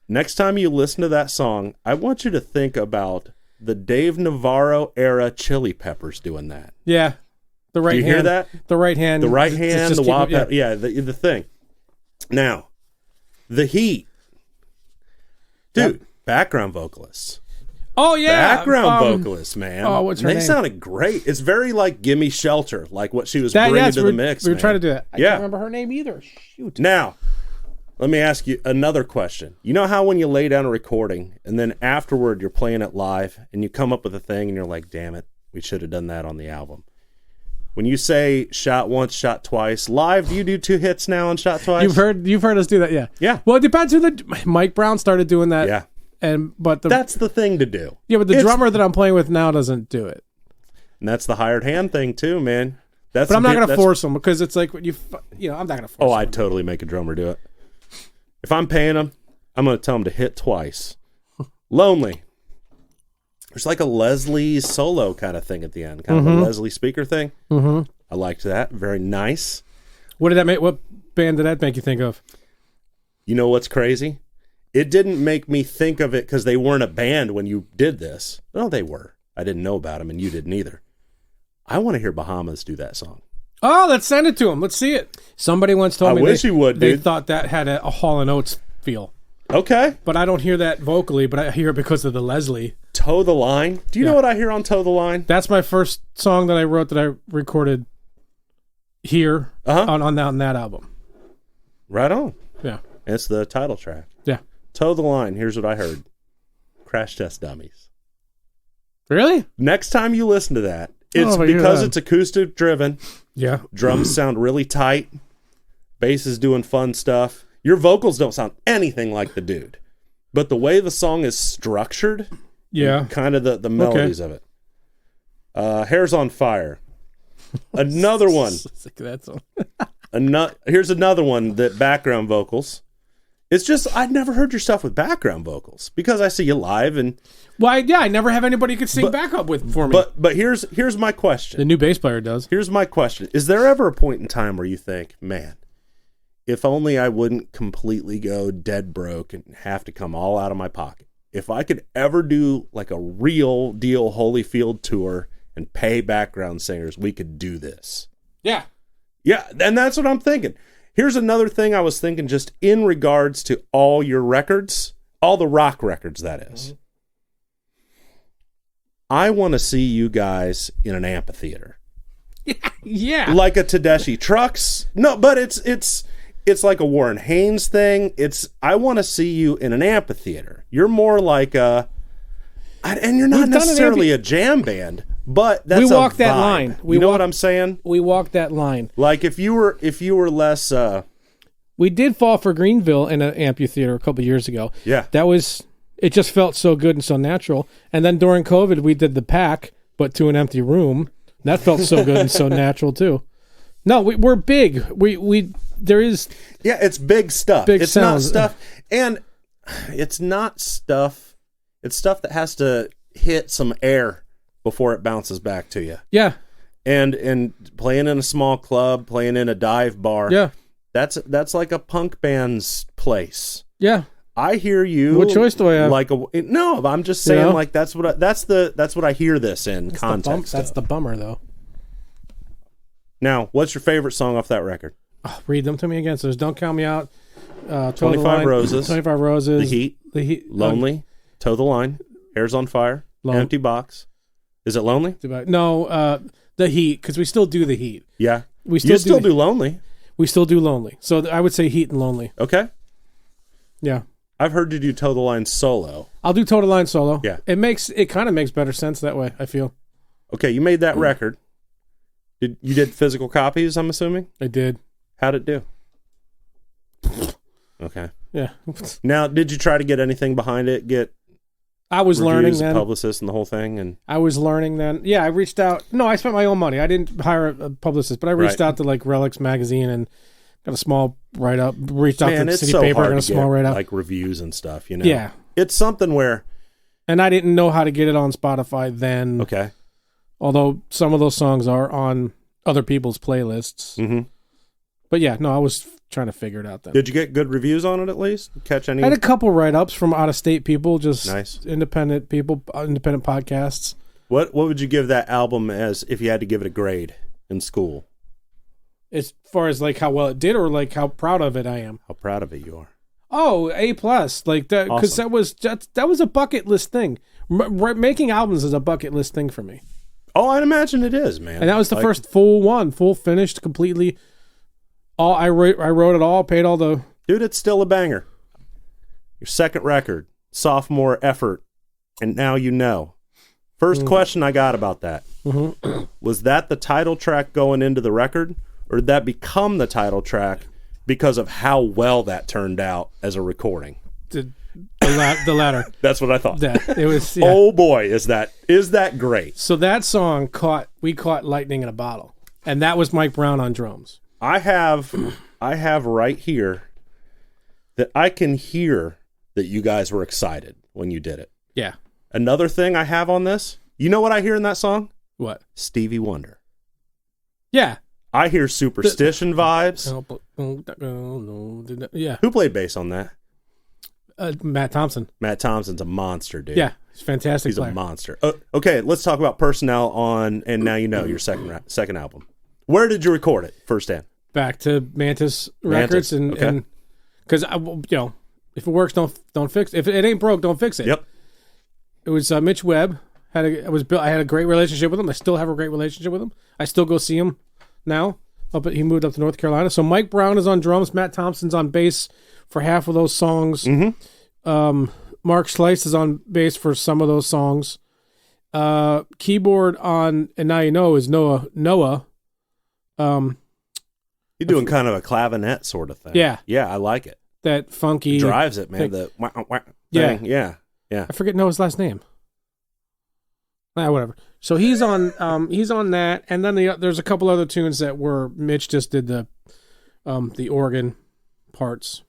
Next time you listen to that song, I want you to think about the Dave Navarro era Chili Peppers doing that. Yeah. The right hand. Do you hear that? The right hand. The right hand, the wah pedal. Yeah, the thing. Now, the Heat. Dude, background vocalists. Oh, yeah. Background vocalists, man. Oh, what's her name? They sounded great. It's very like Gimme Shelter, like what she was bringing to the mix. We were trying to do that. I can't remember her name either. Shoot. Now, let me ask you another question. You know how when you lay down a recording and then afterward you're playing it live and you come up with a thing and you're like, damn it, we should have done that on the album. When you say shot once, shot twice, live, do you do 2 hits now and shot twice? You've heard us do that, yeah. Yeah. Well, it depends who Mike Brown started doing that. Yeah. But that's the thing to do. Yeah, but the drummer that I'm playing with now doesn't do it. And that's the hired hand thing too, man. But I'm not going to force them because it's like I'm not going to force them. Oh, I'd totally make a drummer do it. If I'm paying them, I'm going to tell them to hit twice. Lonely. There's like a Leslie solo kind of thing at the end, kind of a Leslie speaker thing. Mm-hmm. I liked that. Very nice. What band did that make you think of? You know what's crazy? It didn't make me think of it because they weren't a band when you did this. No, they were. I didn't know about them, and you didn't either. I want to hear Bahamas do that song. Oh, let's send it to them. Let's see it. Somebody once told me wish you would, they dude. thought that had a Hall & Oates feel. Okay. But I don't hear that vocally, but I hear it because of the Leslie. Toe the Line. Do you know what I hear on Toe the Line? That's my first song that I wrote that I recorded here on that album. Right on. Yeah. It's the title track. Yeah. Toe the Line. Here's what I heard. Crash Test Dummies. Really? Next time you listen to that, it's because it's acoustic driven. Yeah. Drums sound really tight. Bass is doing fun stuff. Your vocals don't sound anything like the dude. But the way the song is structured, kind of the melodies of it. Hair's on Fire. Another one. That song. Here's another one that background vocals. It's just I'd never heard your stuff with background vocals because I see you live and. Well, I never have anybody who could sing backup with for me. But here's my question. The new bass player does. Here's my question: is there ever a point in time where you think, man, if only I wouldn't completely go dead broke and have to come all out of my pocket? If I could ever do like a real deal Holyfield tour and pay background singers, we could do this. Yeah. Yeah, and that's what I'm thinking. Here's another thing I was thinking just in regards to all your records, all the rock records, that is. Mm-hmm. I want to see you guys in an amphitheater. Yeah. Like a Tedeschi Trucks. No, but it's like a Warren Haynes thing. I want to see you in an amphitheater. You're more like and you're not necessarily a jam band, but that's we walk a that vibe. line. You know what I'm saying? We walk that line. Like if you were less. We did fall for Greenville in an amphitheater a couple of years ago. Yeah, it just felt so good and so natural. And then during COVID, we did the Pack, but to an empty room. That felt so good and so natural too. No, we're big. There is. Yeah, it's big stuff. It's not stuff, and it's not stuff. It's stuff that has to hit some air before it bounces back to you. Yeah, and playing in a small club, playing in a dive bar. Yeah, that's like a punk band's place. Yeah, I hear you. What choice do I have? No, I'm just saying like that's what I hear this in context. That's the bummer though. Now, what's your favorite song off that record? Oh, read them to me again. So there's Don't Count Me Out, 25 Roses, 25 Roses, The Heat, Lonely, Toe the Line, Hairs on Fire, Empty Box. Is it Lonely? No, The Heat, because we still do The Heat. Yeah, you still do Lonely. We still do Lonely. So I would say Heat and Lonely. Okay. Yeah. I've heard you do Toe the Line solo. I'll do Toe the Line solo. Yeah. It kind of makes better sense that way, I feel. Okay, you made that record. You did physical copies, I'm assuming? I did. How'd it do? Okay. Yeah. Now, did you try to get anything behind it? I was learning then. Publicist and the whole thing, and I was learning then. Yeah, I reached out. No, I spent my own money. I didn't hire a publicist, but I reached out to like Relics magazine and got a small write up. Reached out to the City Paper, got a small write up, like reviews and stuff. You know. Yeah. It's something where. And I didn't know how to get it on Spotify then. Okay. Although some of those songs are on other people's playlists. Mm-hmm. But yeah, no, I was trying to figure it out then. Did you get good reviews on it at least? Catch any? I had a couple write-ups from out-of-state people, just nice. Independent people, independent podcasts. What would you give that album as if you had to give it a grade in school? As far as like how well it did or like how proud of it I am? How proud of it you are. Oh, A+. Like that, because awesome. that was a bucket list thing. Making albums is a bucket list thing for me. Oh, I'd imagine it is, man. And that was the first full finished, completely. I wrote it all, paid all the. Dude, it's still a banger. Your second record, sophomore effort, and now you know. First question I got about that. Mm-hmm. Was that the title track going into the record, or did that become the title track because of how well that turned out as a recording? The latter. That's what I thought. Yeah, it was. Yeah. Oh boy, is that great? So that song we caught lightning in a bottle, and that was Mike Brown on drums. I have right here that I can hear that you guys were excited when you did it. Yeah. Another thing I have on this, you know what I hear in that song? What? Stevie Wonder. Yeah. I hear Superstition vibes. Yeah. Who played bass on that? Matt Thompson. Matt Thompson's a monster, dude. Yeah, he's fantastic. He's player. a monster. Okay, let's talk about personnel on And Now You Know, your second album. Where did you record it firsthand? Back to Mantis Records, and because if it works, don't fix it. If it ain't broke, don't fix it. Yep. It was Mitch Webb. I had a great relationship with him. I still have a great relationship with him. I still go see him now. He moved up to North Carolina. So Mike Brown is on drums. Matt Thompson's on bass for half of those songs. Mm-hmm. Mark Slice is on bass for some of those songs. Keyboard on And Now You Know is Noah. You're doing kind of a clavinet sort of thing. Yeah. Yeah, I like it. That funky. It drives it, man. The yeah. thing. Yeah. I forget Noah's last name. Whatever. So he's on that, and then there's a couple other tunes that were Mitch just did the the organ parts.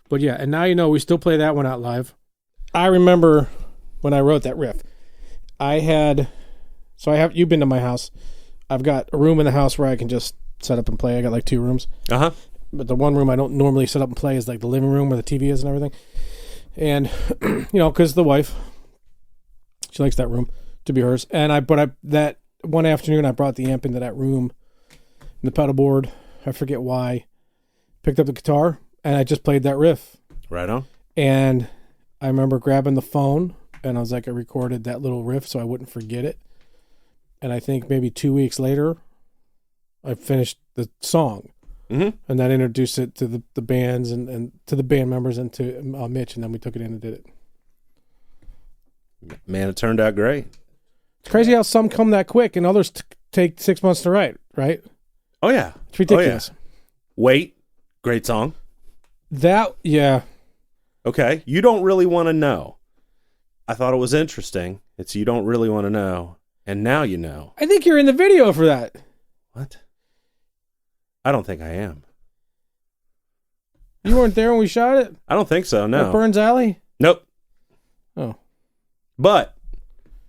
But yeah, and now you know we still play that one out live. I remember when I wrote that riff. You've been to my house. I've got a room in the house where I can just set up and play. I got like 2 rooms. Uh-huh. But the one room I don't normally set up and play is like the living room where the TV is and everything. And, because the wife, she likes that room to be hers. And that one afternoon I brought the amp into that room, and the pedal board, I forget why, picked up the guitar, and I just played that riff. Right on. And I remember grabbing the phone, and I recorded that little riff so I wouldn't forget it. And I think maybe 2 weeks later, I finished the song. Mm-hmm. And then introduced it to the bands and to the band members and to Mitch, and then we took it in and did it. Man, it turned out great. It's crazy how some come that quick and others take 6 months to write, right? Oh, yeah. It's ridiculous. Oh, yeah. Wait, great song. Yeah. Okay, you don't really want to know. I thought it was interesting. It's you don't really want to know, and now you know. I think you're in the video for that. What? I don't think I am. You weren't there when we shot it? I don't think so, no. At Burns Alley? Nope. Oh. But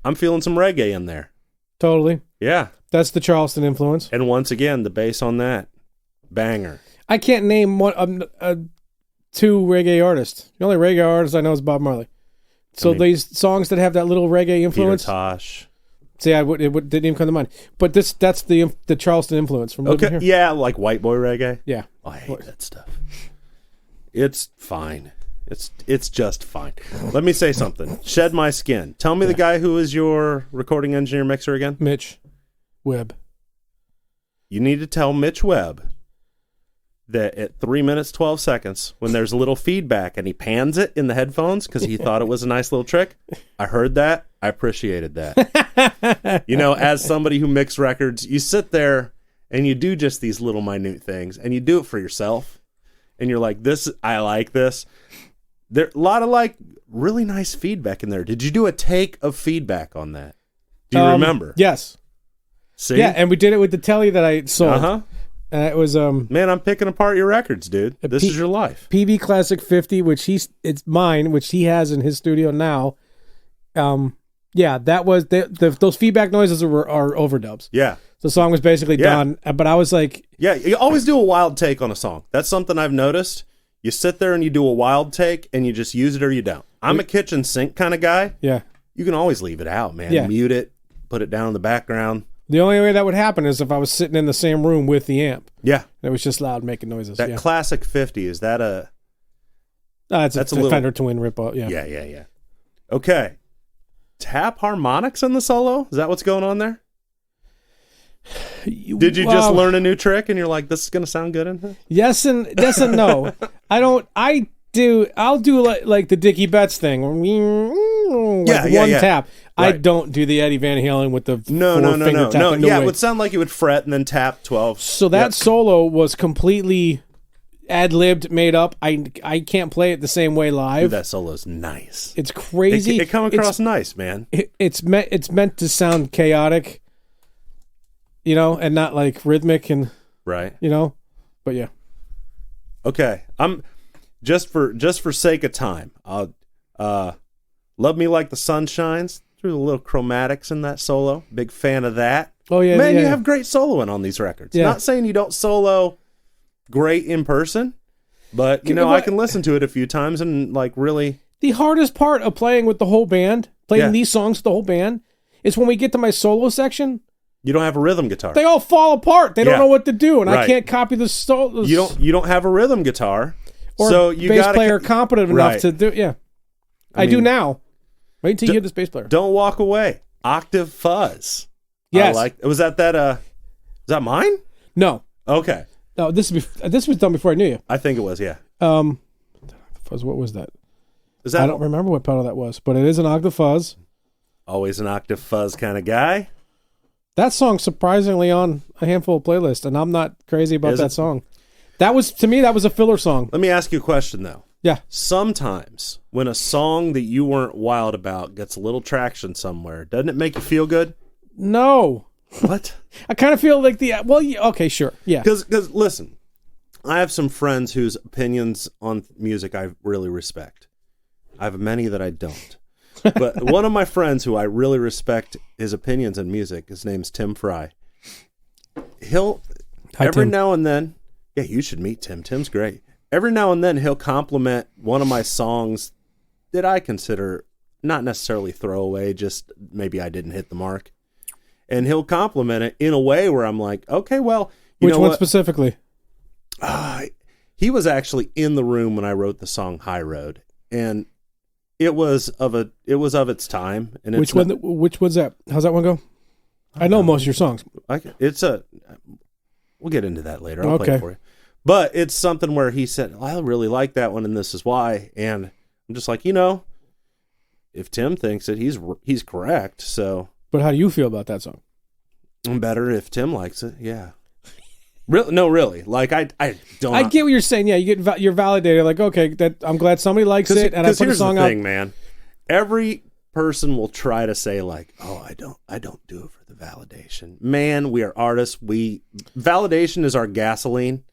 I'm feeling some reggae in there. Totally. Yeah. That's the Charleston influence. And once again, the bass on that, banger. I can't name 2 reggae artists. The only reggae artist I know is Bob Marley. So these songs that have that little reggae influence. Peter Tosh. See, it didn't even come to mind. But that's the Charleston influence from living here. Yeah, like white boy reggae. Yeah. Oh, I hate that stuff. It's fine. It's just fine. Let me say something. Shed My Skin. Tell me the guy who is your recording engineer mixer again. Mitch Webb. You need to tell Mitch Webb that at 3 minutes, 12 seconds, when there's a little feedback and he pans it in the headphones because he thought it was a nice little trick. I heard that. I appreciated that. As somebody who mixes records, you sit there and you do just these little minute things and you do it for yourself. And you're like, I like this. There a lot of really nice feedback in there. Did you do a take of feedback on that? Do you remember? Yes. See? Yeah, and we did it with the telly that I sold. Uh-huh. And it was man, I'm picking apart your records, dude. This is your life. PV Classic 50, it's mine, which he has in his studio now. Yeah, that was those feedback noises are overdubs. Yeah. The song was basically done, but I was like... Yeah, you always do a wild take on a song. That's something I've noticed. You sit there and you do a wild take, and you just use it or you don't. I'm a kitchen sink kind of guy. Yeah. You can always leave it out, man. Yeah. Mute it, put it down in the background. The only way that would happen is if I was sitting in the same room with the amp. Yeah. And it was just loud making noises. That Classic 50, is that a... It's a Fender Twin rip-off, yeah. Yeah. Okay. Tap harmonics in the solo? Is that what's going on there? Did you just learn a new trick and you're like, this is going to sound good in here? Yes and no. I'll do like the Dickie Betts thing. One tap. Right. I don't do the Eddie Van Halen with the finger tap. Yeah, it would sound like you would fret and then tap 12. So that solo was completely ad-libbed, made up. I can't play it the same way live. Dude, that solo's nice. It's crazy. It come across nice, man. It's meant to sound chaotic, and not like rhythmic and right. But yeah. Okay, I'm just for sake of time. I'll Love Me Like the Sun Shines. Threw a little chromatics in that solo. Big fan of that. Oh yeah, man, you have great soloing on these records. Yeah. Not saying you don't solo great in person, but I can listen to it a few times and really. The hardest part of playing with the whole band, these songs with the whole band, is when we get to my solo section. You don't have a rhythm guitar. They all fall apart. They don't know what to do, and I can't copy the solo. You don't have a rhythm guitar, or so you bass player competent enough to do. Yeah, I do now. Wait until you hear this bass player. Don't walk away. Octave fuzz. Yes. Was that is that mine? No. Okay. No, this was done before I knew you. I think it was, yeah. Fuzz, what was that? I don't remember what pedal that was, but it is an octave fuzz. Always an octave fuzz kind of guy. That song's surprisingly on a handful of playlists, and I'm not crazy about that song. To me, that was a filler song. Let me ask you a question, though. Yeah. Sometimes when a song that you weren't wild about gets a little traction somewhere, doesn't it make you feel good? No. What? I kind of feel like okay, sure. Yeah. Because listen, I have some friends whose opinions on music I really respect. I have many that I don't. But one of my friends who I really respect his opinions on music, his name's Tim Fry. He'll, Hi, every Tim. now and then, yeah, you should meet Tim. Tim's great. Every now and then he'll compliment one of my songs that I consider not necessarily throwaway, just maybe I didn't hit the mark. And he'll compliment it in a way where I'm like, okay, well, Which know one what? specifically? He was actually in the room when I wrote the song High Road, and it was of its time. And Which one? Which was that? How's that one go? I know most of your songs. We'll get into that later. I'll play Okay. it for you. But it's something where he said, I really like that one, and this is why. And I'm just like, if Tim thinks it, he's correct. So But how do you feel about that song? I'm better if Tim likes it. Yeah. Really? No, really. Like I don't. I get what you're saying. Yeah, you're validated. Like, okay, that I'm glad somebody likes it, and I put a here's song the out. thing, man. Every person will try to say like, "Oh, I don't do it for the validation." Man, we are artists. Validation is our gasoline.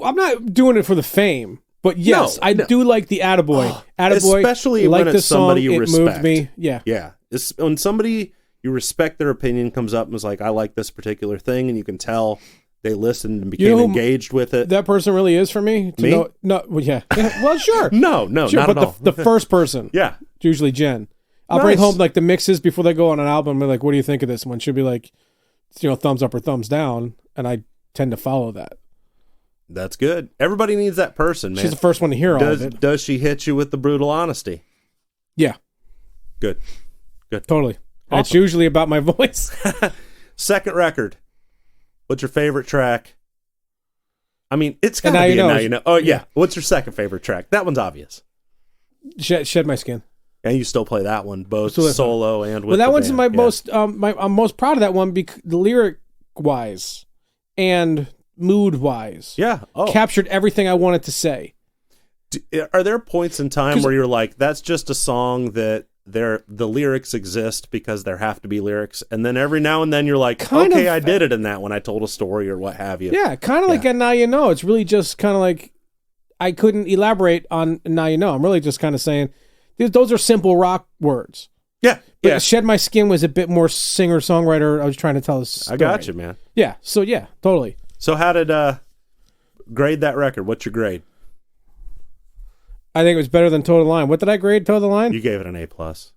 I'm not doing it for the fame, but yes, No, I no. do like the Attaboy. Attaboy, Especially like when the it's somebody song, you it respect. moved me. Yeah, Yeah, it's when somebody you respect their opinion comes up and is like, "I like this particular thing," and you can tell they listened and became who engaged with it. that person really is for me. To Me? know, no, well, yeah. Well, sure. No, Sure, not but at all. the first person, Yeah, usually Jen. I'll bring Nice. home like the mixes before they go on an album. And like, what do you think of this one? She'll be like, thumbs up or thumbs down, and I tend to follow that. that's good. Everybody needs that person, man. She's the first one to hear all of it. Does she hit you with the brutal honesty? Yeah, Good. totally. And it's Awesome. usually about my voice. Second record. What's your favorite track? I mean, it's And gotta Now be You a Know. Now You Know. Oh yeah. What's your second favorite track? That one's obvious. Shed my skin. And you still play that one, both Still listen. solo and with Well, that the one's band. my Yeah. most. I'm most proud of that one because lyric wise and mood wise, Yeah. Oh. captured everything I wanted to say. Are there points in time 'Cause- where you're like, that's just a song that the lyrics exist because there have to be lyrics, and then every now and then you're like, Kind okay, of. I did it in that when I told a story or what have you. Yeah, kind of like a Now You Know. It's really just kind of like I couldn't elaborate on Now You Know. I'm really just kind of saying those are simple rock words. Yeah. But Yeah. Shed My Skin was a bit more singer songwriter. I was trying to tell a story. I got you, man. Yeah. So yeah, totally. So how did grade that record? What's your grade? I think it was better than Toe the Line. What did I grade Toe the Line? You gave it an A+.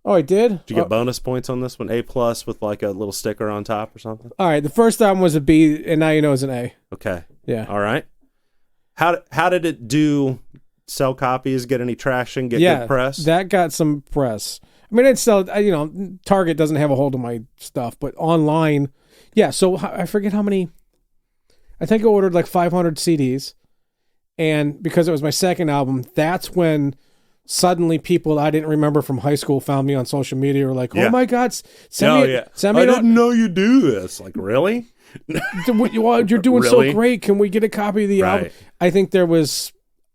Oh, I did. Did you get bonus points on this one? A+ with like a little sticker on top or something? All right. The first album was a B, and Now You Know is an A. Okay. Yeah. All right. How did it do? Sell copies? Get any traction? Get good press? That got some press. I mean, it's still, Target doesn't have a hold of my stuff, but online, yeah. So I forget how many. I think I ordered like 500 CDs, and because it was my second album, that's when suddenly people I didn't remember from high school found me on social media. Were like, "Oh Yeah. my God, send me, send me." I didn't know you do this. Like, really? Well, you're doing Really? so great. Can we get a copy of the album? Right. I think there was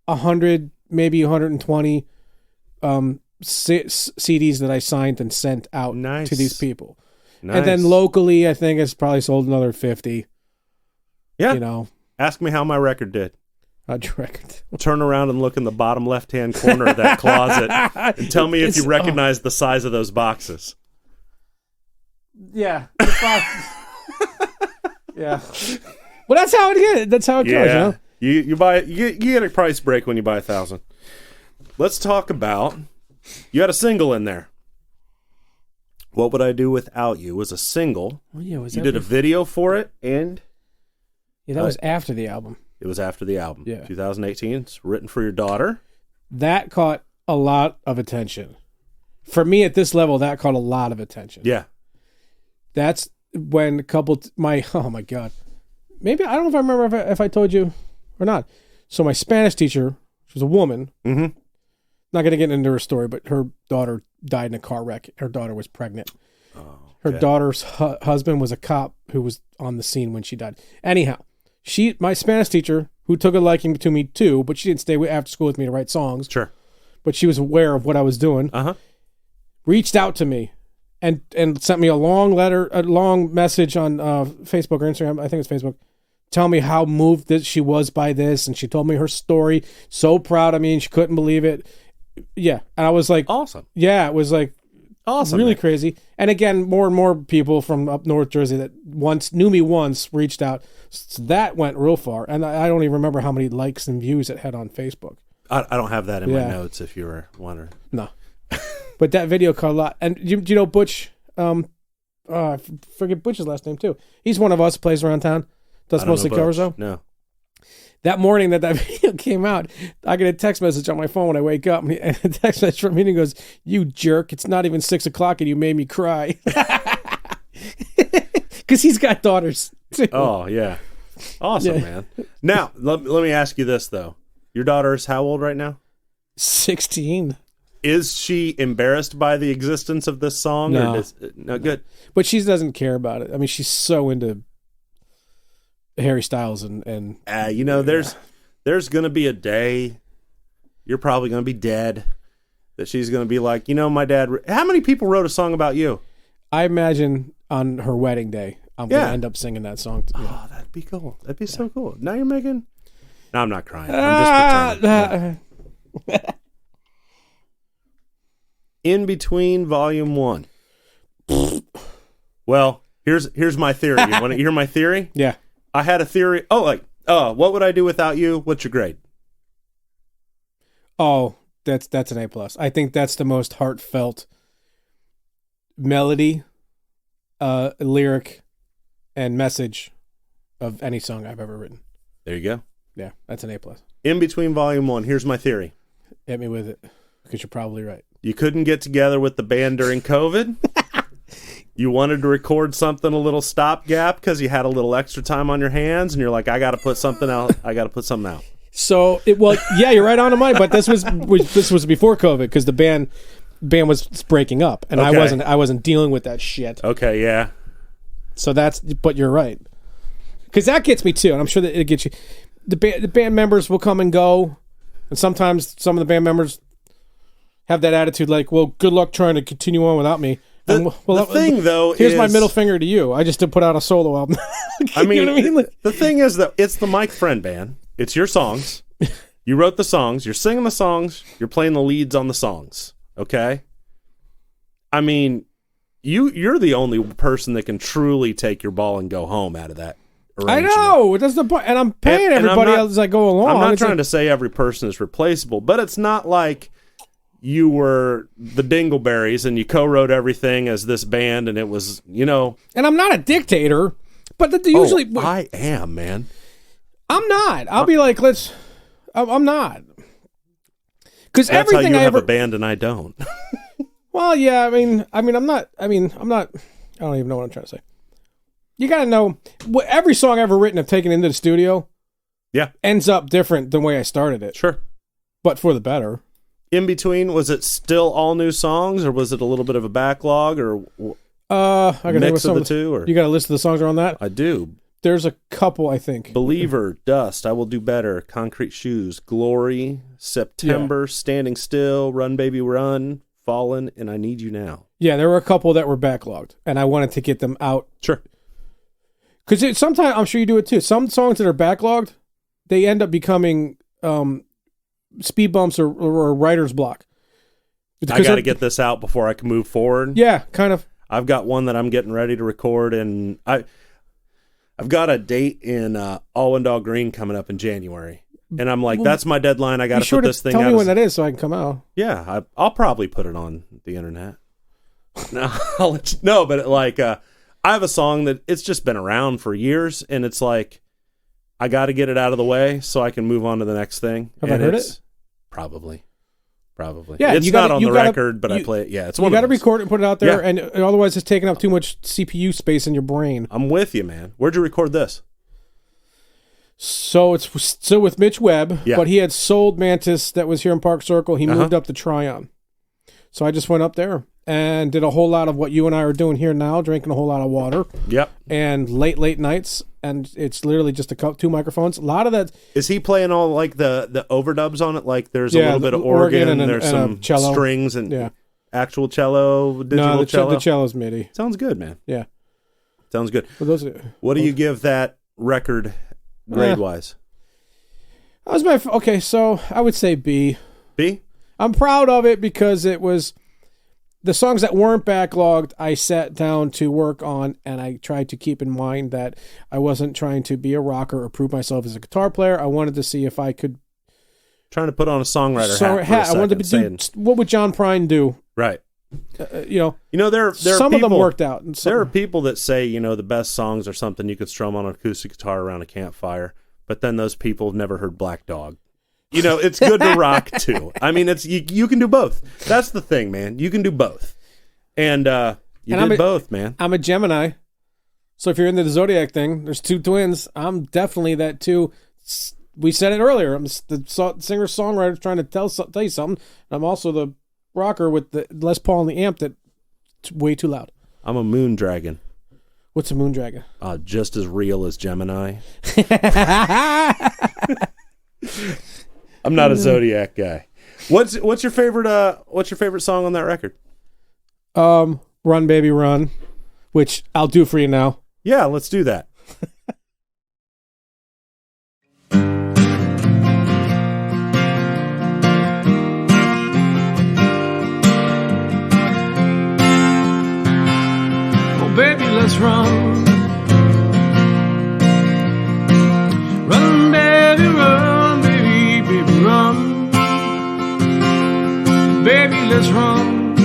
100, maybe 120 CDs that I signed and sent out Nice. to these people. Nice. And then locally, I think it's probably sold another 50. Yeah. Ask me how my record did. Record. Turn around and look in the bottom left-hand corner of that closet and tell me if you recognize the size of those boxes. Yeah. Yeah. Well, that's how it is. That's how it goes, Yeah. huh? You get a price break when you buy 1,000. Let's talk about, you had a single in there. What Would I Do Without You was a single. Well, yeah, was You that did a video for it, and Yeah, that was after the album. it was after the album. Yeah. 2018. It's written for your daughter. That caught a lot of attention. For me at this level, that caught a lot of attention. Yeah. That's when a couple oh my God. Maybe I don't know if I remember if I told you or not. So my Spanish teacher, she was a woman. Mm-hmm. Not going to get into her story, but her daughter died in a car wreck. Her daughter was pregnant. Her daughter's husband was a cop who was on the scene when she died. Anyhow, my Spanish teacher, who took a liking to me too, but she didn't stay after school with me to write songs. Sure. But she was aware of what I was doing. Uh-huh. Reached out to me and sent me a long letter, a long message on Facebook or Instagram. I think it's Facebook, tell me how moved that she was by this, and she told me her story. So proud of me, and she couldn't believe it. Yeah, and I was like, awesome. Yeah, it was like Awesome, really man. crazy. And again, more and more people from up North Jersey that knew me once reached out. So that went real far, and I don't even remember how many likes and views it had on Facebook. I don't have that in my notes, if you were wondering. No, but that video caught a lot. And do you know Butch? I forget Butch's last name too. He's one of us, plays around town, does mostly covers though. No. That morning that video came out, I get a text message on my phone when I wake up, and a text message from him, and he goes, "You jerk! It's not even 6 o'clock, and you made me cry." Because he's got daughters too. Oh yeah, awesome, man. Now let me ask you this though: your daughter is how old right now? 16. Is she embarrassed by the existence of this song? No. Or no, good. But she doesn't care about it. I mean, she's so into Harry Styles and there's gonna be a day you're probably gonna be dead that she's gonna be like, my dad. How many people wrote a song about you? I imagine on her wedding day, I'm gonna end up singing that song. Oh, that'd be cool. That'd be so cool. Now you're making. No, I'm not crying. I'm just pretending. In Between Volume 1. Well, here's my theory. You want to hear my theory? Yeah. I had a theory. What would I do without you? What's your grade? Oh, that's an A+. I think that's the most heartfelt melody, lyric, and message of any song I've ever written. There you go. Yeah, that's an A+. In Between Volume 1. Here's my theory. Hit me with it, because you're probably right. You couldn't get together with the band during COVID. You wanted to record something a little stopgap because you had a little extra time on your hands, and you're like, I got to put something out. So you're right on the money. But this was before COVID, because the band was breaking up, and Okay. I wasn't dealing with that shit. Okay, yeah. So but you're right, because that gets me too, and I'm sure that it gets you. The band members will come and go, and sometimes some of the band members have that attitude, like, well, good luck trying to continue on without me. The thing, though, here's my is- middle finger to you. I just did put out a solo album. I mean, You know what I mean? the thing is that it's the Mike Friend Band. It's your songs. You wrote the songs. You're singing the songs. You're playing the leads on the songs. Okay? I mean, you're the only person that can truly take your ball and go home out of that I arrangement. know. That's the point. And I'm paying And I'm everybody not- else as I go along. I'm not It's trying like- to say every person is replaceable, but it's not like you were the Dingleberries and you co-wrote everything as this band, and it was, And I'm not a dictator, but usually I am, man. I'm not. I'll be like, I'm not. Because That's how everything you I have ever. a band and I don't. Well, yeah. I'm not. I don't even know what I'm trying to say. You got to know every song I've ever written, I've taken into the studio. Yeah. Ends up different than the way I started it, Sure. but for the better. In between, was it still all new songs, or was it a little bit of a backlog, or I got mix of the two? Or You got a list of the songs around that? I do. There's a couple, I think. Believer, Dust, I Will Do Better, Concrete Shoes, Glory, September, Standing Still, Run Baby Run, Fallen, and I Need You Now. Yeah, there were a couple that were backlogged, and I wanted to get them out. Sure. Because sometimes, I'm sure you do it too, some songs that are backlogged, they end up becoming speed bumps or writer's block. I got to get this out before I can move forward. Yeah, kind of. I've got one that I'm getting ready to record, and I've got a date in Allendale Green coming up in January. And I'm like, that's my deadline. I got to put this thing out. Tell me when that is so I can come out. Yeah, I'll probably put it on the internet. No, I'll let you know, but I have a song that it's just been around for years, and it's like, I got to get it out of the way so I can move on to the next thing. Have I heard it? Probably. Yeah, it's not on the record, but I play it. Yeah, it's one You of got to those. record it and put it out there, Yeah. and otherwise it's taking up too much CPU space in your brain. I'm with you, man. Where'd you record this? So it's still with Mitch Webb, Yeah. but he had sold Mantis that was here in Park Circle. He moved up to Tryon. So I just went up there and did a whole lot of what you and I are doing here now, drinking a whole lot of water Yep. and late nights. And it's literally just two microphones. A lot of that. Is he playing all like the overdubs on it? Like there's a Yeah, little bit of organ organ, and there's a some cello. strings and Yeah. actual cello, digital No, cello. the cello's MIDI. Sounds good, man. Yeah. Sounds good. But those What do you give that record grade wise? That was my okay. So I would say B. B. I'm proud of it because it was the songs that weren't backlogged. I sat down to work on, and I tried to keep in mind that I wasn't trying to be a rocker or prove myself as a guitar player. I wanted to see if I could trying to put on a songwriter hat. For a second, I wanted to do what would John Prine do? Right. You know, there some are of them worked out. And there are people that say, the best songs are something you could strum on an acoustic guitar around a campfire, but then those people have never heard Black Dog. It's good to rock too. I mean, it's you can do both. That's the thing, man. You can do both, and you did both, man. I'm a Gemini, so if you're into the Zodiac thing, there's two twins. I'm definitely that too. We said it earlier. I'm the singer-songwriter trying to tell you something. I'm also the rocker with the Les Paul and the amp that's way too loud. I'm a moon dragon. What's a moon dragon? Just as real as Gemini. I'm not a Zodiac guy. What's your favorite song on that record? Run Baby Run, which I'll do for you now. Yeah, let's do that. Baby, let's run. Run, baby, run, baby, baby, run. Baby, let's run.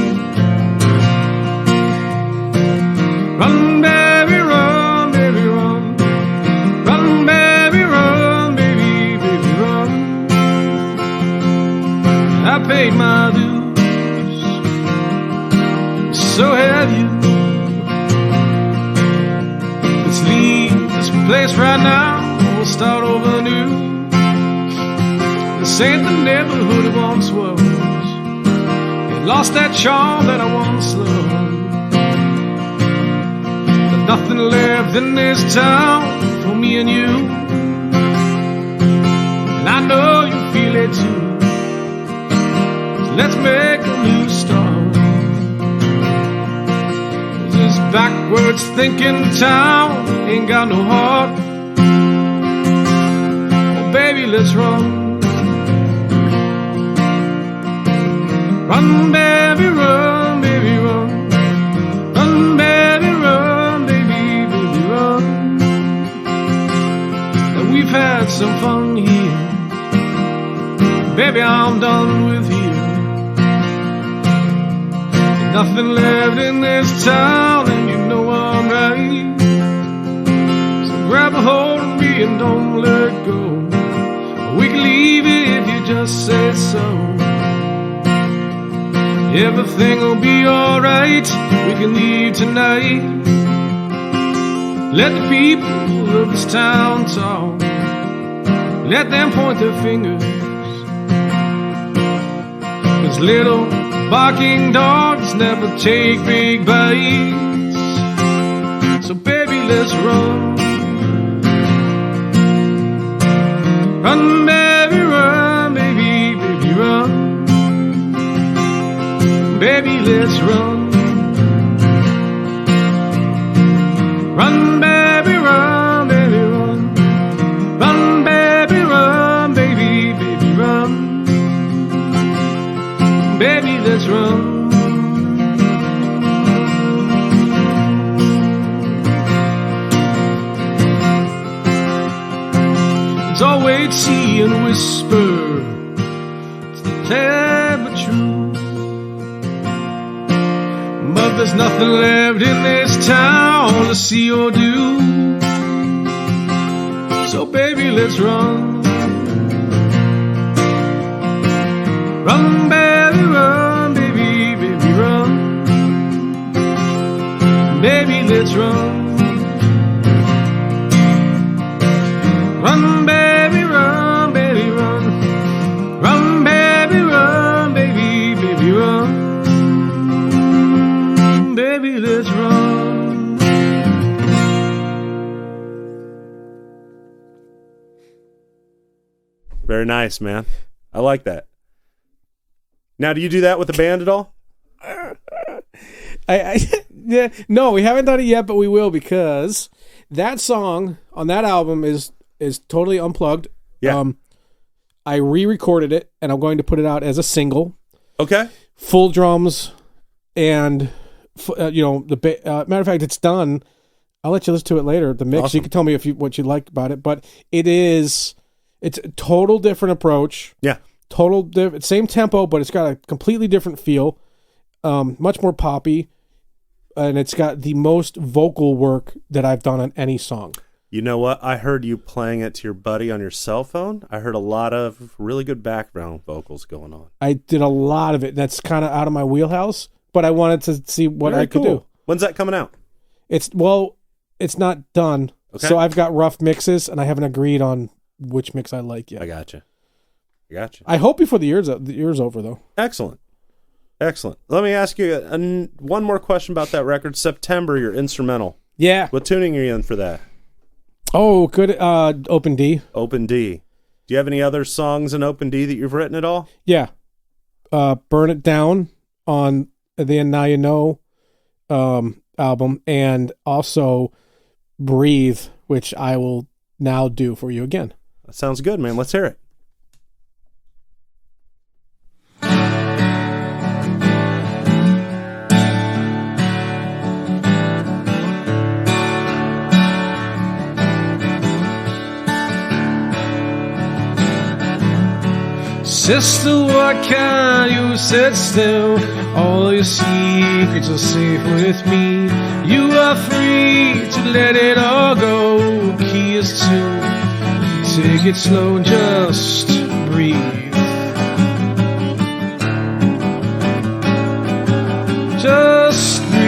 Run, baby, run, baby, run. Run, baby, run, baby, baby, run. I paid my dues, so have you. Leave this place right now, we'll start over new. This ain't the neighborhood it once was. It lost that charm that I once loved. There's nothing left in this town for me and you, and I know you feel it too. So let's make a new start. This backwards thinking town ain't got no heart. Oh baby, let's run. Run, baby, run, baby, run. Run, baby, run, baby, baby, run. Now we've had some fun here. Baby, I'm done with here. Nothing left in this town, and you know I'm right. So grab a hold of me and don't let go. We can leave it if you just say so. Everything will be alright. We can leave tonight. Let the people of this town talk. Let them point their fingers. 'Cause little barking dogs never take big bites. So baby, let's run. Run, baby, run, baby, baby, run. Baby, let's run. Run, baby, run, baby, run. Run, baby, run, baby, baby, run. Baby, let's run. It's always see and whisper. It's the terrible truth. But there's nothing left in this town to see or do. So baby, let's run. Run, baby, run, baby, baby, run. Baby, let's run. Run, baby, run, baby, run. Run, baby, run, baby, baby, run. Baby, let's run. Very nice, man. I like that. Now, do you do that with the band at all? Yeah, no, we haven't done it yet, but we will, because that song on that album is is totally unplugged. Yeah. I re-recorded it, and I'm going to put it out as a single. Okay. Full drums, and matter of fact, it's done. I'll let you listen to it later. The mix. Awesome. You can tell me what you like about it, but it's a total different approach. Yeah. Same tempo, but it's got a completely different feel. Much more poppy, and it's got the most vocal work that I've done on any song. You know what? I heard you playing it to your buddy on your cell phone. I heard a lot of really good background vocals going on. I did a lot of it. That's kind of out of my wheelhouse, but I wanted to see what I could do. When's that coming out? It's not done. Okay. So I've got rough mixes, and I haven't agreed on which mix I like yet. I gotcha. I hope before the year's over, though. Excellent. Let me ask you one more question about that record. September, your instrumental. Yeah. What tuning are you in for that? Oh, good. Open D. Open D. Do you have any other songs in Open D that you've written at all? Yeah. Burn It Down on the And Now You Know album, and also Breathe, which I will now do for you again. That sounds good, man. Let's hear it. Sister, why can't you sit still? All your secrets are safe with me. You are free to let it all go. Key is to take it slow and just breathe. Just breathe.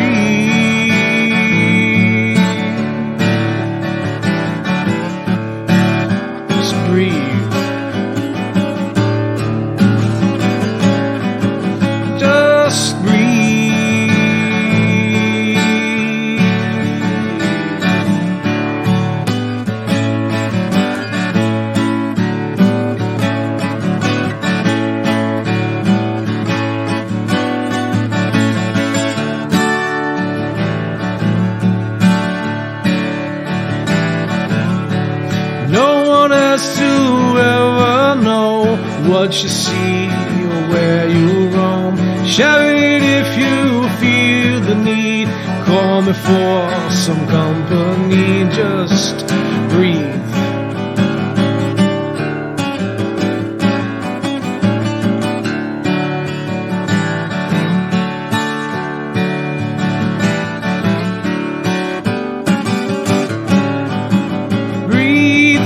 Just breathe. Just breathe. No one has to ever know what you see or where you roam. Share it if you feel the need. Call me for some company. Just breathe. Breathe.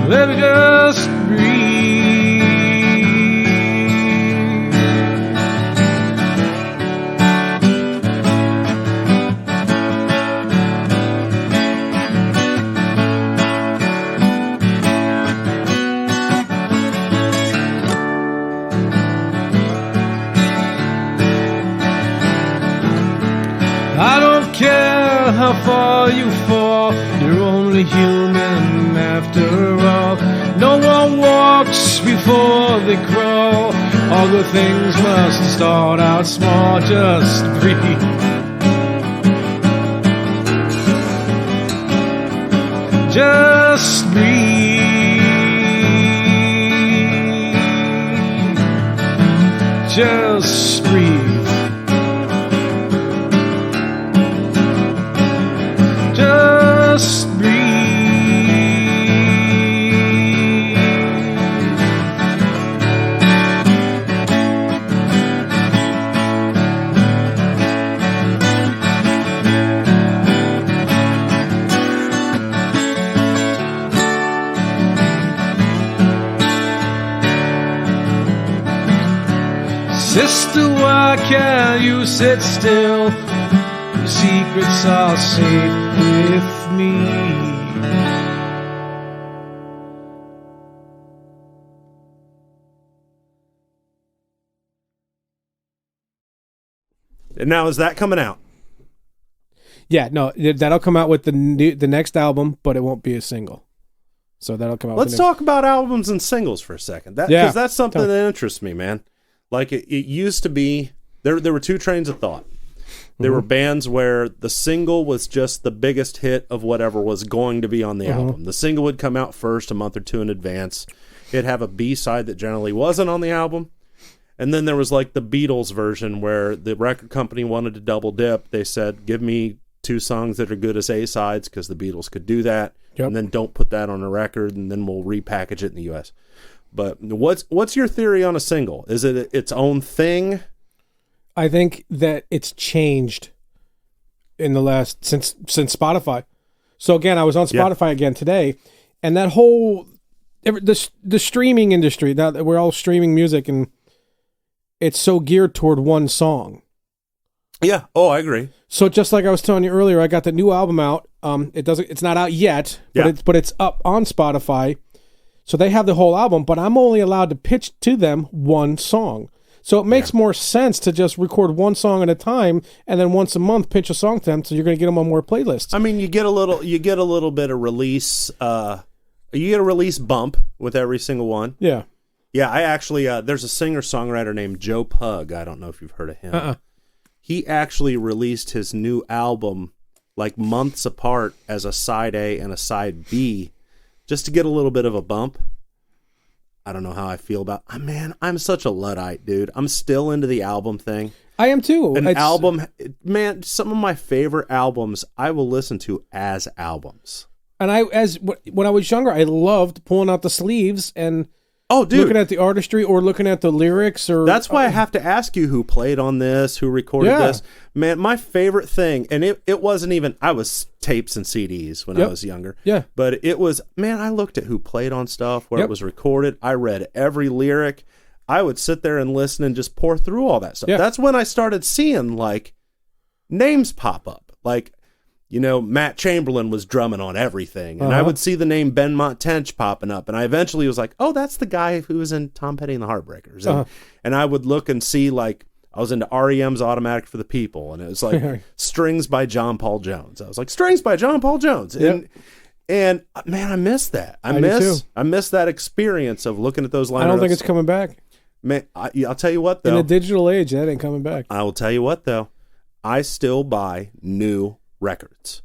Let me just breathe. I don't care how far you fall, you're only human after all. No one walks before they crawl. All good things must start out small. Just breathe. Just breathe. Just breathe. Just breathe. Sister, why can't you sit still? Your secrets are safe with me. And now, is that coming out? Yeah, no, that'll come out with the next album, but it won't be a single. So that'll come out. Let's talk about albums and singles for a second. Because that's something that interests me, man. Like it used to be, there were two trains of thought. There were bands where the single was just the biggest hit of whatever was going to be on the album. The single would come out first a month or two in advance. It'd have a B-side that generally wasn't on the album. And then there was like the Beatles version where the record company wanted to double dip. They said, give me 2 songs that are good as A-sides, because the Beatles could do that. Yep. And then don't put that on a record, and then we'll repackage it in the U.S. But what's your theory on a single? Is it its own thing? I think that it's changed in the last since Spotify. So again, I was on Spotify again today, and that whole the streaming industry, now that we're all streaming music, and it's so geared toward one song. Yeah. Oh, I agree. So just like I was telling you earlier, I got the new album out. It's not out yet, but it's up on Spotify. So they have the whole album, but I'm only allowed to pitch to them one song. So it makes more sense to just record one song at a time, and then once a month pitch a song to them, so you're going to get them on more playlists. I mean, you get a little bit of release. You get a release bump with every single one. Yeah. Yeah, I actually there's a singer-songwriter named Joe Pug. I don't know if you've heard of him. He actually released his new album like months apart as a side A and a side B, just to get a little bit of a bump. I don't know how I feel about. Man, I'm such a Luddite, dude. I'm still into the album thing. I am too. Album, man. Some of my favorite albums I will listen to as albums. And when I was younger, I loved pulling out the sleeves and looking at the artistry or looking at the lyrics. Or that's why I have to ask you who played on this, who recorded this. Man, my favorite thing, and it wasn't even. I was tapes and CDs when I was younger. Yeah, but it was, man. I looked at who played on stuff, where it was recorded. I read every lyric. I would sit there and listen and just pour through all that stuff. Yeah. That's when I started seeing like names pop up, like. You know, Matt Chamberlain was drumming on everything. And I would see the name Benmont Tench popping up. And I eventually was like, oh, that's the guy who was in Tom Petty and the Heartbreakers. And I would look and see, like, I was into REM's Automatic for the People. And it was like Strings by John Paul Jones. I was like, Strings by John Paul Jones. And man, I miss that. I miss that experience of looking at those lineups. I don't think it's coming back. Man, I'll tell you what, though. In the digital age, that ain't coming back. I will tell you what, though. I still buy new records.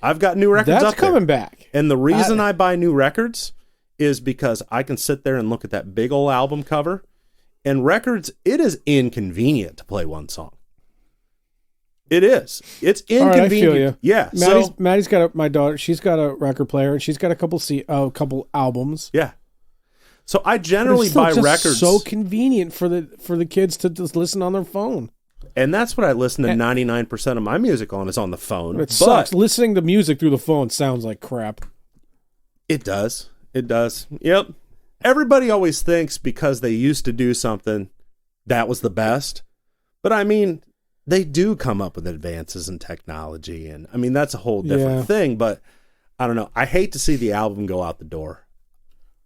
I've got new records That's coming back. And the reason I buy new records is because I can sit there and look at that big old album cover. And records, it is inconvenient to play one song. It is. It's inconvenient. All right, I feel you. Yeah. Maddie's got my daughter. She's got a record player, and she's got a couple albums. Yeah. So I generally buy records. So convenient for the kids to just listen on their phone. And that's what I listen to 99% of my music on, is on the phone. It sucks. Listening to music through the phone sounds like crap. It does. It does. Yep. Everybody always thinks because they used to do something, that was the best. But I mean, they do come up with advances in technology. And I mean, that's a whole different thing. But I don't know. I hate to see the album go out the door.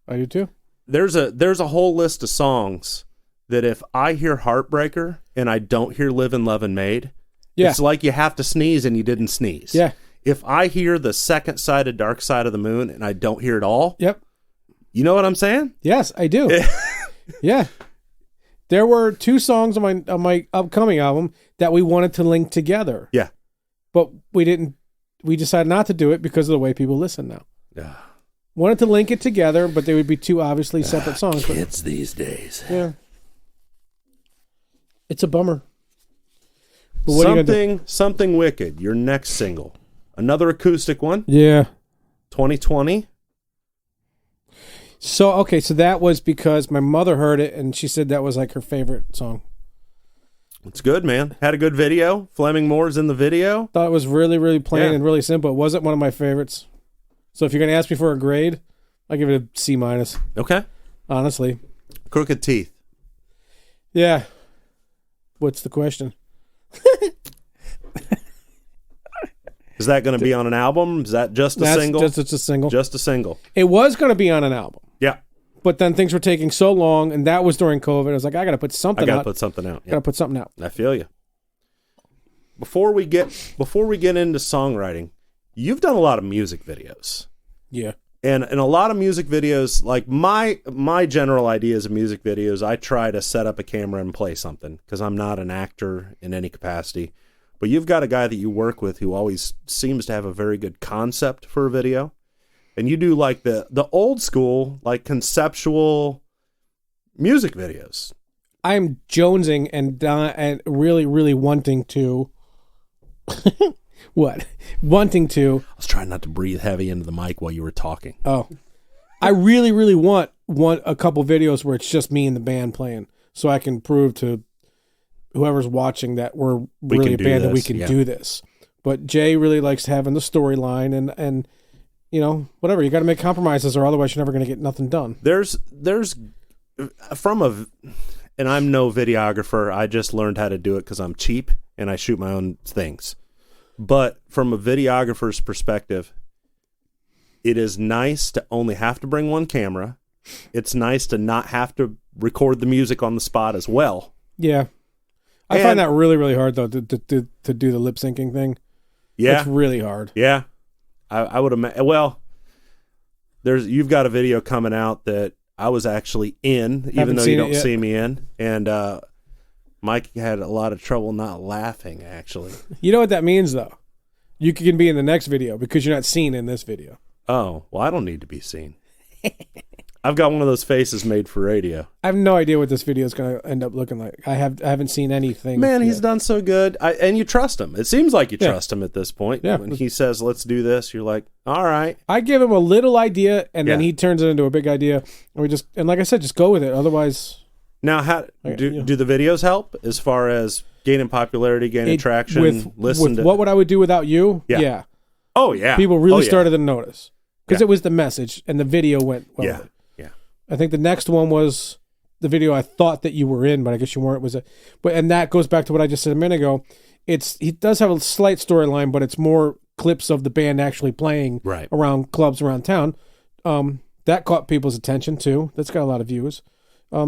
I do too. There's a whole list of songs that if I hear Heartbreaker and I don't hear Livin' Lovin' Made, it's like you have to sneeze and you didn't sneeze. Yeah. If I hear the second side of Dark Side of the Moon and I don't hear it all, you know what I'm saying? Yes, I do. Yeah. There were 2 songs on my upcoming album that we wanted to link together. Yeah. But we decided not to do it because of the way people listen now. Yeah. Wanted to link it together, but they would be 2 obviously separate songs. Kids these days. Yeah. It's a bummer. But what something Wicked, your next single. Another acoustic one. Yeah. 2020. So that was because my mother heard it and she said that was like her favorite song. It's good, man. Had a good video. Fleming Moore's in the video. Thought it was really, really plain and really simple. It wasn't one of my favorites. So if you're going to ask me for a grade, I'll give it a C-. Okay. Honestly. Crooked Teeth. Yeah. What's the question? Is that going to be on an album? Is that just a single? It's a single. Just a single. It was going to be on an album. Yeah. But then things were taking so long, and that was during COVID. I was like, I got to put something out. Got to put something out. Got to put something out. I feel you. Before we get into songwriting, you've done a lot of music videos. Yeah. And in a lot of music videos, like my general ideas of music videos, I try to set up a camera and play something because I'm not an actor in any capacity. but you've got a guy that you work with who always seems to have a very good concept for a video. And you do like the old school, like conceptual music videos. I'm jonesing and really, really wanting to. What? Wanting to. I was trying not to breathe heavy into the mic while you were talking. Oh, I really, really want a couple videos where it's just me and the band playing, so I can prove to whoever's watching that we're really a band and we can do this. But Jay really likes having the storyline and whatever. You got to make compromises, or otherwise you're never going to get nothing done. There's and I'm no videographer. I just learned how to do it because I'm cheap and I shoot my own things. But from a videographer's perspective, it is nice to only have to bring one camera. It's nice to not have to record the music on the spot as well. Yeah. I find that really, really hard, though, to do the lip syncing thing. Yeah. It's really hard. Yeah. I would imagine. Well, you've got a video coming out that I was actually in, even though you don't see me in. And Mike had a lot of trouble not laughing, actually. You know what that means, though? You can be in the next video because you're not seen in this video. Oh, well, I don't need to be seen. I've got one of those faces made for radio. I have no idea what this video is going to end up looking like. I haven't seen anything. Man, he's done so good. And you trust him. It seems like you trust him at this point. Yeah. When he says, let's do this, you're like, all right. I give him a little idea, and then he turns it into a big idea. And like I said, just go with it. Otherwise... Now, how do the videos help as far as gaining popularity, gaining traction? With what would I would do without you? Yeah. Oh, yeah. People really started to notice. Because it was the message, and the video went well. Yeah. I think the next one was the video I thought that you were in, but I guess you weren't. And that goes back to what I just said a minute ago. He does have a slight storyline, but it's more clips of the band actually playing around clubs around town. That caught people's attention too. That's got a lot of views.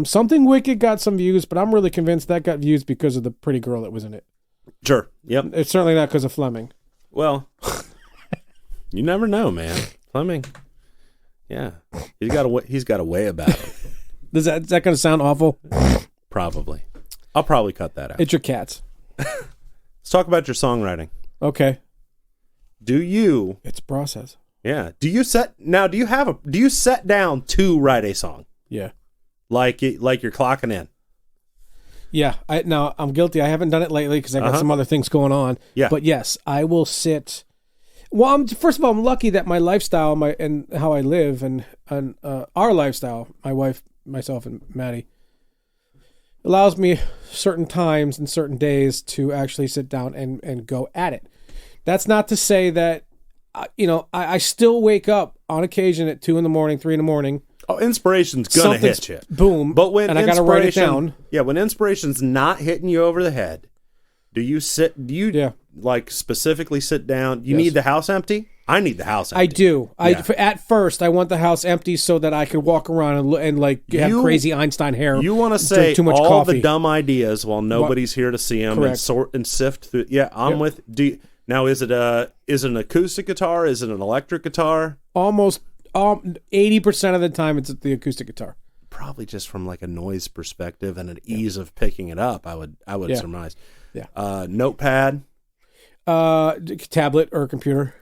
Something Wicked got some views, but I'm really convinced that got views because of the pretty girl that was in it. Sure. Yep. It's certainly not because of Fleming. Well, you never know, man. Fleming. Yeah, he's got a way about him. Is that going to sound awful? Probably. I'll probably cut that out. It's your cats. Let's talk about your songwriting. Okay. It's a process. Yeah. Do you set down to write a song? Yeah. Like you're clocking in. Yeah. I'm guilty. I haven't done it lately because I got some other things going on. Yeah. But yes, I will sit. Well, first of all, I'm lucky that my lifestyle, and how I live, and our lifestyle, my wife, myself, and Maddie, allows me certain times and certain days to actually sit down and go at it. That's not to say that, I still wake up on occasion at 2 a.m, 3 a.m. Oh, inspiration's gonna hit you. Boom. But when I gotta write it down. Yeah, when inspiration's not hitting you over the head, do you specifically sit down? You need the house empty? I need the house empty. I do. At first, I want the house empty so that I could walk around and have crazy Einstein hair. You want to say too much all coffee. the dumb ideas while nobody's here to see them and sort and sift through. Yeah, I'm with. Now, is it an acoustic guitar? Is it an electric guitar? Almost 80% of the time, it's the acoustic guitar. Probably just from like a noise perspective and an ease of picking it up. I would surmise. Yeah. Notepad. Tablet or computer.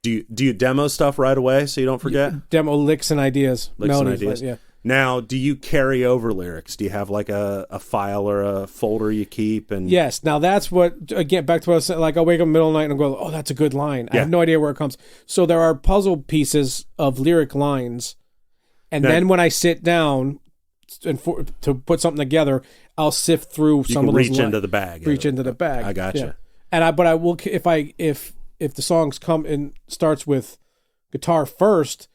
Do you demo stuff right away so you don't forget? Demo licks and ideas. Melodies. Yeah. Now, do you carry over lyrics? Do you have like a file or a folder you keep? And yes. Now that's what, again, back to what I was saying, like I'll wake up in the middle of the night and go, oh, that's a good line. I have no idea where it comes. So there are puzzle pieces of lyric lines. And then when I sit down to put something together, I'll sift through some of those lines. Reach into the bag. I gotcha. Yeah. But I will, if the songs come and starts with guitar first,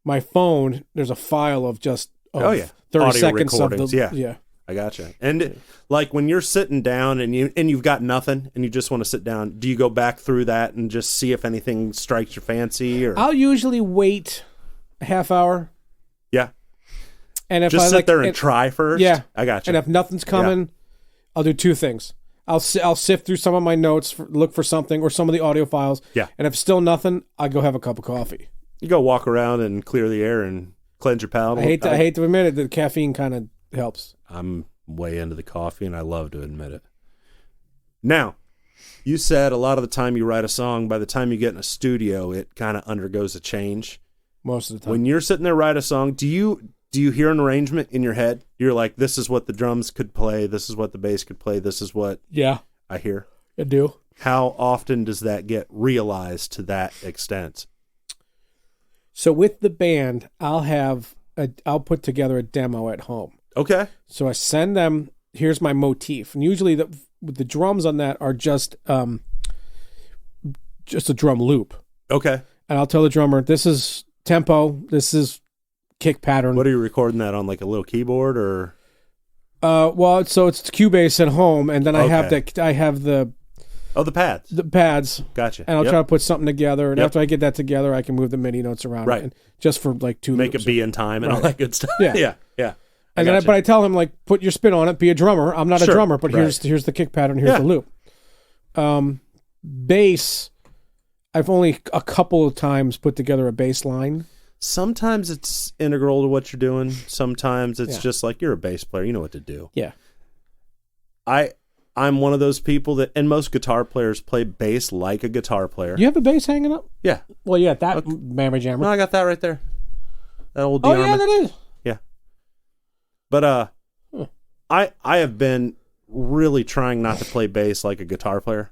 my phone, there's a file of just 30 audio seconds recordings. of the I gotcha. And like when you're sitting down and you've got nothing and you just want to sit down, do you go back through that and just see if anything strikes your fancy? Or I'll usually wait a half hour. Yeah. And if just sit there and try first. Yeah, I gotcha. And if nothing's coming, I'll do two things. I'll sift through some of my notes, look for something, or some of the audio files. Yeah. And if still nothing, I go have a cup of coffee. You go walk around and clear the air and cleanse your palate. I hate to admit it, the caffeine kind of helps. I'm way into the coffee, and I love to admit it. Now, you said a lot of the time you write a song, by the time you get in a studio, it kind of undergoes a change. Most of the time. When you're sitting there write a song, do you hear an arrangement in your head? You're like, this is what the drums could play, this is what the bass could play, this is what I hear. I do. How often does that get realized to that extent? So with the band, I'll put together a demo at home. Okay. So I send them, here's my motif. And usually the drums on that are just a drum loop. Okay. And I'll tell the drummer, this is tempo, this is kick pattern. What are you recording that on, like a little keyboard or? Well, so it's Cubase at home, and then I have Okay. the The pads. the pads, Gotcha. and I'll Yep. try to put something together. And Yep. after I get that together, I can move the MIDI notes around, Right. and just for like two Make loops. it be in time and all that good stuff. Yeah. Yeah. And then, but I tell him, like, put your spin on it. Be a drummer. I'm not a Sure, drummer, but right. here's the kick pattern. Here's Yeah. the loop. Bass. I've only a couple of times put together a bass line. Sometimes it's integral to what you're doing. Sometimes it's Yeah. just like you're a bass player. You know what to do. Yeah. I'm one of those people that, and most guitar players play bass like a guitar player. You have a bass hanging up? Yeah. Well, yeah, that Mammy Jammer. No, I got that right there. That old Oh, D-arm. yeah, that is. But I have been really trying not to play bass like a guitar player.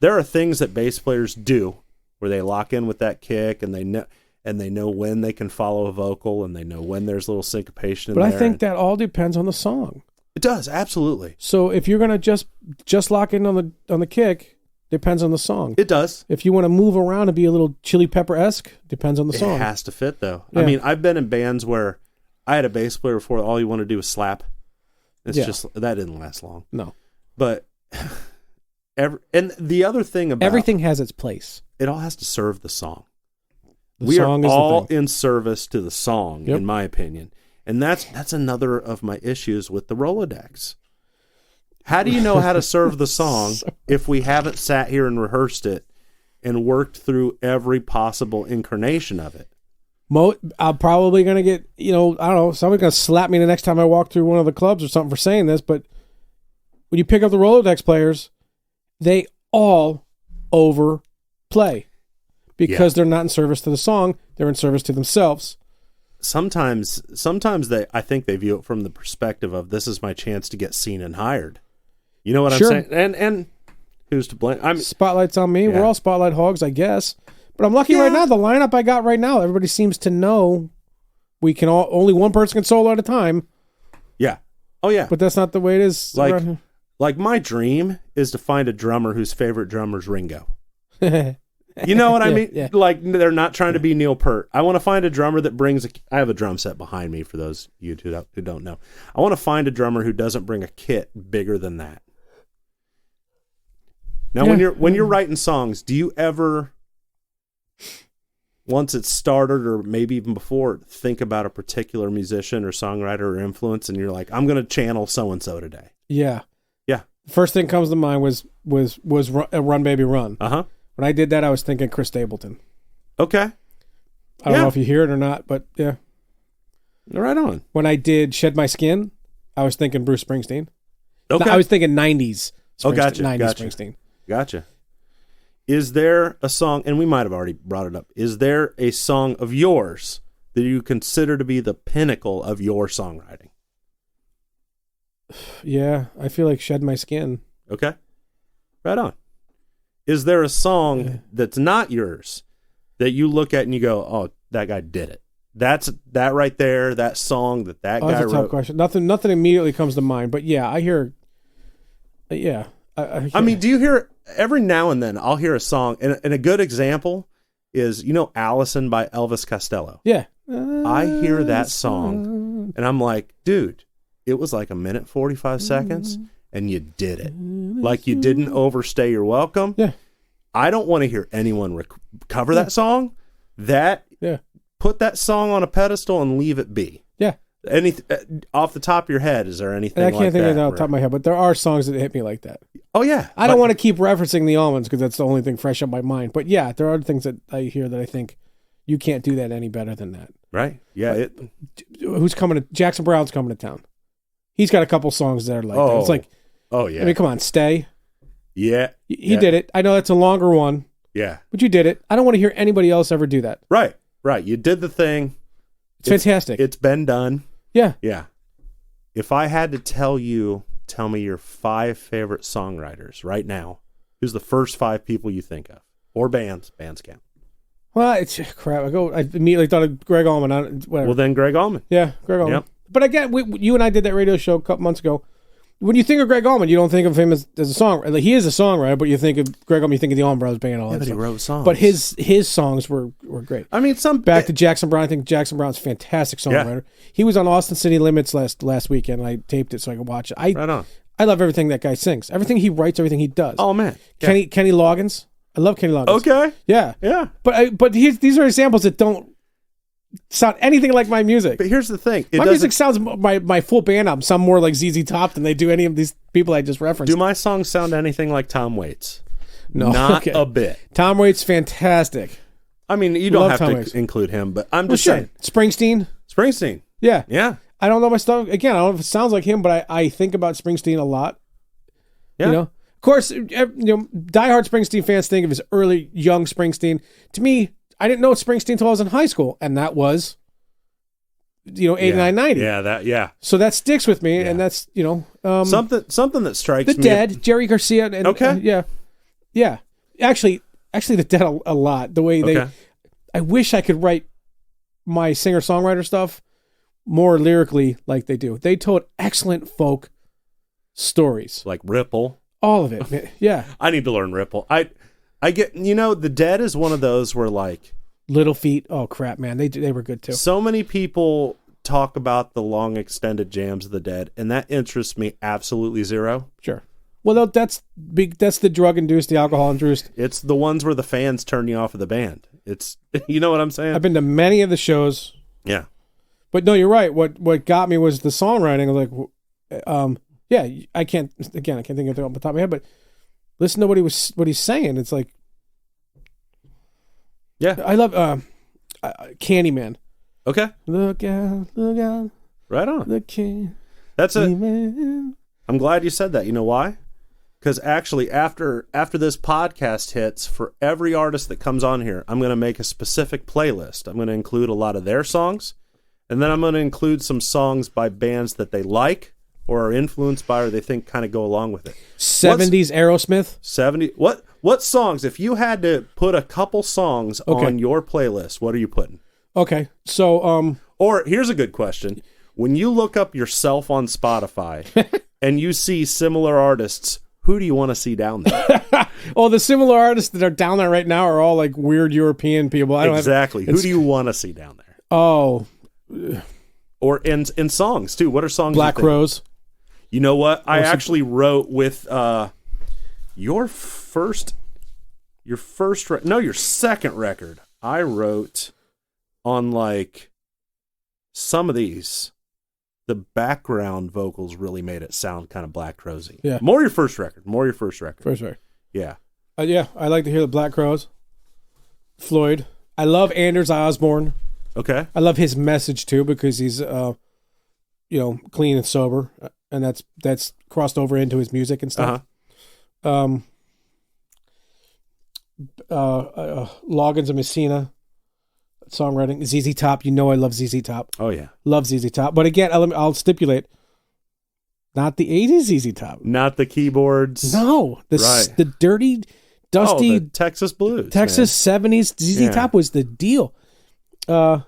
There are things that bass players do where they lock in with that kick and they know when they can follow a vocal and they know when there's a little syncopation in But there. I think that all depends on the song. It does, absolutely. So if you're gonna just lock in on the kick, depends on the song. It does. If you want to move around and be a little Chili Pepper-esque, depends on the song. It has to fit though. Yeah. I mean, I've been in bands where I had a bass player before all you want to do is slap. It's Yeah. just that didn't last long. No. But and the other thing about Everything has its place. it all has to serve the song. The We song are is all the thing. in service to the song, Yep. in my opinion. And that's another of my issues with the Rolodex. How do you know how to serve the song if we haven't sat here and rehearsed it and worked through every possible incarnation of it? I'm probably going to get, I don't know, somebody's going to slap me the next time I walk through one of the clubs or something for saying this, but when you pick up the Rolodex players, they all overplay because they're not in service to the song. They're in service to themselves. Sometimes I think they view it from the perspective of this is my chance to get seen and hired. You know what Sure. I'm saying? And who's to blame? I mean, Spotlight's on me. Yeah. We're all spotlight hogs, I guess. But I'm lucky Yeah. right now. The lineup I got right now, everybody seems to know we can only one person can solo at a time. yeah. Oh yeah. But that's not the way it is. around Like my dream is to find a drummer whose favorite drummer's Ringo. here. You know what I Yeah, mean? yeah. Like they're not trying to be Neil Peart. I want to find a drummer that brings I have a drum set behind me for those of you who don't know. I want to find a drummer who doesn't bring a kit bigger than that. Now when you're writing songs, do you ever, once it's started or maybe even before, think about a particular musician or songwriter or influence and you're like, I'm going to channel so and so today? Yeah. Yeah. First thing comes to mind was Run Baby Run. Uh-huh. When I did that, I was thinking Chris Stapleton. Okay. I don't Yeah. know if you hear it or not, but yeah. Right on. When I did Shed My Skin, I was thinking Bruce Springsteen. Okay. I was thinking 90s. Oh, gotcha, 90s gotcha. Springsteen. Gotcha. Is there a song, and we might have already brought it up, is there a song of yours that you consider to be the pinnacle of your songwriting? Yeah, I feel like Shed My Skin. Okay. Right on. Is there a song that's not yours that you look at and you go, oh, that guy did it? That's that right there, that song that Oh, guy that's a tough wrote. question. Nothing immediately comes to mind, but yeah, I hear. Yeah, I mean, do you hear every now and then I'll hear a song, and a good example is, Allison by Elvis Costello. yeah. I hear that song and I'm like, dude, it was like 1:45 seconds and you did it. Like you didn't overstay your welcome. Yeah. I don't want to hear anyone cover that song. Yeah. Put that song on a pedestal and leave it be. Yeah. Off the top of your head, is there anything And I like can't think that of it off where- the top of my head, but there are songs that hit me like that. Oh yeah. I don't want to keep referencing the Almonds because that's the only thing fresh on my mind. But yeah, there are things that I hear that I think you can't do that any better than that. Right. Yeah. Who's coming to Jackson Brown's coming to town. He's got a couple songs that are like that. It's like, Oh yeah. I mean, come on, Stay. Yeah. He did it. I know that's a longer one, Yeah. but you did it. I don't want to hear anybody else ever do that. Right. You did the thing. It's fantastic. It's been done. Yeah. Yeah. If I had to tell me your 5 favorite songwriters right now, who's the first 5 people you think of? Or bands count. Well, it's crap. I immediately thought of Greg Allman. Whatever. Well, then Greg Allman. Yeah, Greg Allman. Yep. But again, you and I did that radio show a couple months ago. When you think of Greg Allman, you don't think of him as a songwriter. Like, he is a songwriter, but you think of Greg Allman, you think of the Allman Brothers Band, all that But he stuff. wrote songs. But his songs were great. I mean, Back to Jackson Brown. I think Jackson Brown's a fantastic songwriter. He was on Austin City Limits last weekend, and I taped it so I could watch it. Right on. I love everything that guy sings. Everything he writes, everything he does. Oh, man. Yeah. Kenny Loggins. I love Kenny Loggins. Okay. Yeah. Yeah. But these are examples that don't sound anything like my music. But here's the thing. My music sounds, my full band album sound more like ZZ Top than they do any of these people I just referenced. Do my songs sound anything like Tom Waits? No. Not Okay. a bit. Tom Waits, fantastic. I mean, you don't Love have Tom to Waits. include him, but I'm Well, just sure. saying. Springsteen. Springsteen. Yeah. Yeah. I don't know my stuff. Again, I don't know if it sounds like him, but I think about Springsteen a lot. Yeah. You know? Of course, diehard Springsteen fans think of his early, young Springsteen. To me, I didn't know Springsteen until I was in high school, and that was, 89, 90. Yeah. So that sticks with me, and that's, Something that strikes The me. Dead, Jerry Garcia. And, Okay. yeah. Actually, The Dead a lot. The way Okay. I wish I could write my singer-songwriter stuff more lyrically like they do. They told excellent folk stories. Like Ripple. All of it. Man. Yeah. I need to learn Ripple. I get, The Dead is one of those where, like, Little Feat. Oh, crap, man. They were good, too. so many people talk about the long extended jams of the Dead, and that interests me absolutely zero. Sure. Well, that's big. That's the drug-induced, the alcohol-induced. It's the ones where the fans turn you off of the band. It's, you know what I'm saying? I've been to many of the shows. Yeah. But no, you're right. What got me was the songwriting. I was like, I can't think of it off the top of my head, but listen to what he's saying. It's like, Yeah. I love Candyman. Okay. Look out, Right on. the Candyman. That's it. I'm glad you said that. You know why? Because actually, after this podcast hits, for every artist that comes on here, I'm going to make a specific playlist. I'm going to include a lot of their songs, and then I'm going to include some songs by bands that they like or are influenced by or they think kind of go along with it. 70s Aerosmith. 70. What songs? If you had to put a couple songs on your playlist, what are you putting? Okay, so Or here's a good question: when you look up yourself on Spotify and you see similar artists, who do you want to see down there? the similar artists that are down there right now are all like weird European people. I don't Exactly. Who do you want to see down there? Oh, Or in songs too. What are songs? Black you think? Rose. You know what? I actually wrote with your second record. I wrote on like some of these. The background vocals really made it sound kind of Black Crowsy. Yeah. More your first record. First record. Yeah. Yeah, I like to hear the Black Crowes. Floyd. I love Anders Osborne. Okay. I love his message too because he's clean and sober, and that's crossed over into his music and stuff. Loggins and Messina songwriting. ZZ Top, I love ZZ Top. Oh yeah. Love ZZ Top. But again, I'll stipulate, not the 80s ZZ Top. Not the keyboards. No, the dirty, dusty the Texas blues. Texas 70s ZZ Top was the deal. Yeah,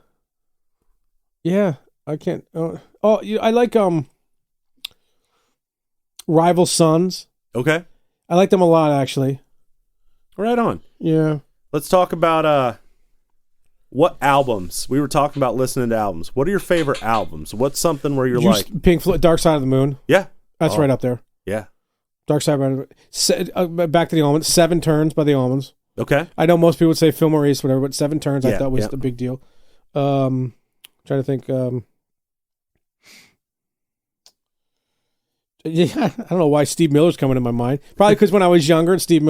I can't. I like Rival Sons. Okay. I like them a lot, actually. Right on. Yeah. Let's talk about what albums. We were talking about listening to albums. What are your favorite albums? What's something where you're like Pink Floyd, Dark Side of the Moon. Yeah. That's right up there. Yeah. Dark Side of the Moon. Back to the Almonds. 7 Turns by the Almonds. Okay. I know most people would say Phil Maurice, whatever, but 7 Turns I Yeah, thought was yeah. the big deal. Trying to think. Yeah, I don't know why Steve Miller's coming to my mind. Probably because when I was younger, that Steve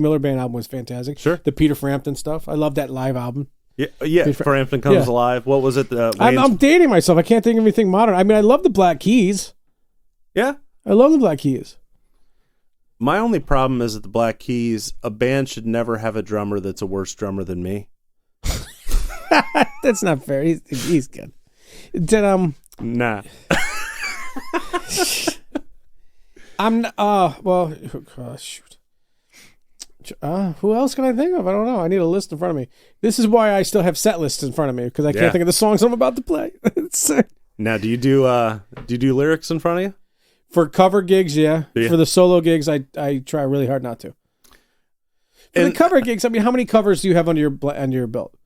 Miller Band album was fantastic. Sure. The Peter Frampton stuff. I love that live album. Yeah. Frampton Comes Yeah. Alive. What was it? I'm dating myself. I can't think of anything modern. I mean, I love the Black Keys. Yeah. I love the Black Keys. My only problem is at the Black Keys, a band should never have a drummer that's a worse drummer than me. That's not fair. He's good. Did Nah. I'm well, shoot. Who else can I think of? I don't know. I need a list in front of me. This is why I still have set lists in front of me, because I can't think of the songs I'm about to play. Now, do you do lyrics in front of you? For cover gigs, yeah. For the solo gigs, I try really hard not to. For the cover gigs, I mean, how many covers do you have under your belt?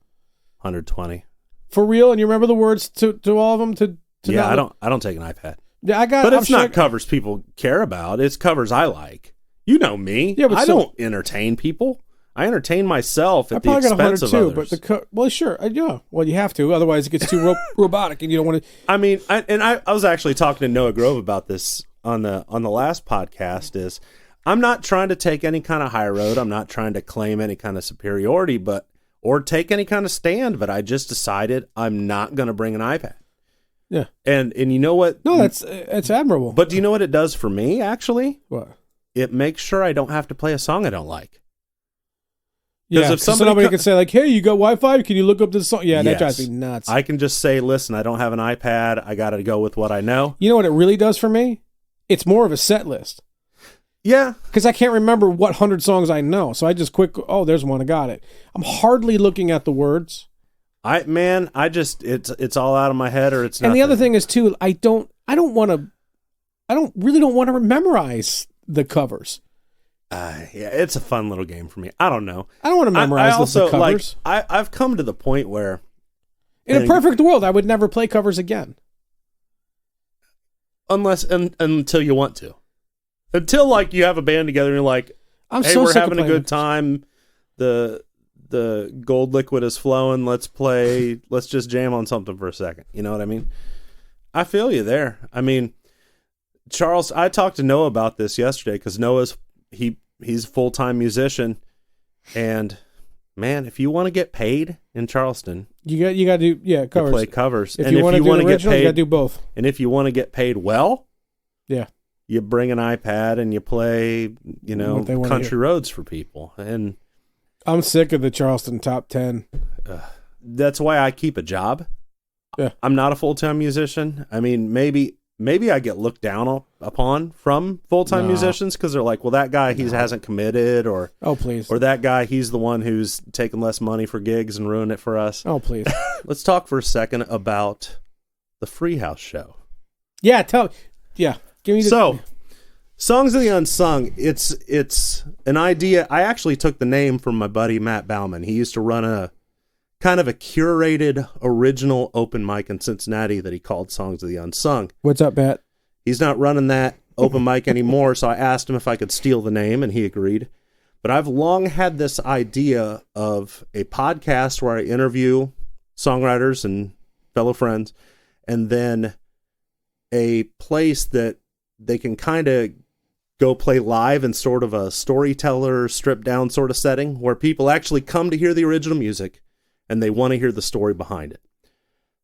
120. For real? And you remember the words to all of them? Yeah, I don't take an iPad. Yeah, I got. But it's not covers people care about. It's covers I like. You know me. Yeah, but I don't entertain people. I entertain myself at the expense of others. But well, sure, yeah. Well, you have to, otherwise it gets too robotic, and you don't want to. I mean, I was actually talking to Noah Grove about this on the last podcast. Is I'm not trying to take any kind of high road. I'm not trying to claim any kind of superiority, or take any kind of stand. But I just decided I'm not going to bring an iPad. Yeah, and you know what? No, it's admirable. But do you know what it does for me? Actually, what? It makes sure I don't have to play a song I don't like. Yeah, if somebody can say like, "Hey, you got Wi-Fi? Can you look up this song?" Yeah, that drives me nuts. I can just say, "Listen, I don't have an iPad. I got to go with what I know." You know what it really does for me? It's more of a set list. Yeah, because I can't remember what 100 songs I know, so I just there's one, I got it. I'm hardly looking at the words. It's all out of my head, or it's not. And the other thing is too, I don't really want to memorize the covers. Yeah, it's a fun little game for me. I don't know. I don't want to memorize the covers. I've come to the point where, in a perfect world, I would never play covers again, until you want to, until like you have a band together and you're like, we're having a good time. The gold liquid is flowing. Let's just jam on something for a second. You know what I mean? I feel you there. I mean, Charles, I talked to Noah about this yesterday because Noah's he's a full-time musician, and man, if you want to get paid in Charleston, you got to do covers. Play covers. If you want to get paid, you got to do both. And if you want to get paid well, yeah, you bring an iPad and you play, country roads for people. And I'm sick of the Charleston top 10. That's why I keep a job. Yeah, I'm not a full-time musician. I mean, maybe I get looked down upon from full-time musicians because they're like, well, that guy, he hasn't committed, or please, or that guy, he's the one who's taking less money for gigs and ruined it for us. Oh, please. Let's talk for a second about the Free House show. Yeah, give me Songs of the Unsung. It's an idea. I actually took the name from my buddy Matt Bauman. He used to run a kind of a curated original open mic in Cincinnati that he called Songs of the Unsung. What's up, Matt? He's not running that open mic anymore, so I asked him if I could steal the name, and he agreed. But I've long had this idea of a podcast where I interview songwriters and fellow friends, and then a place that they can kind of go play live in sort of a storyteller, stripped down sort of setting where people actually come to hear the original music and they want to hear the story behind it.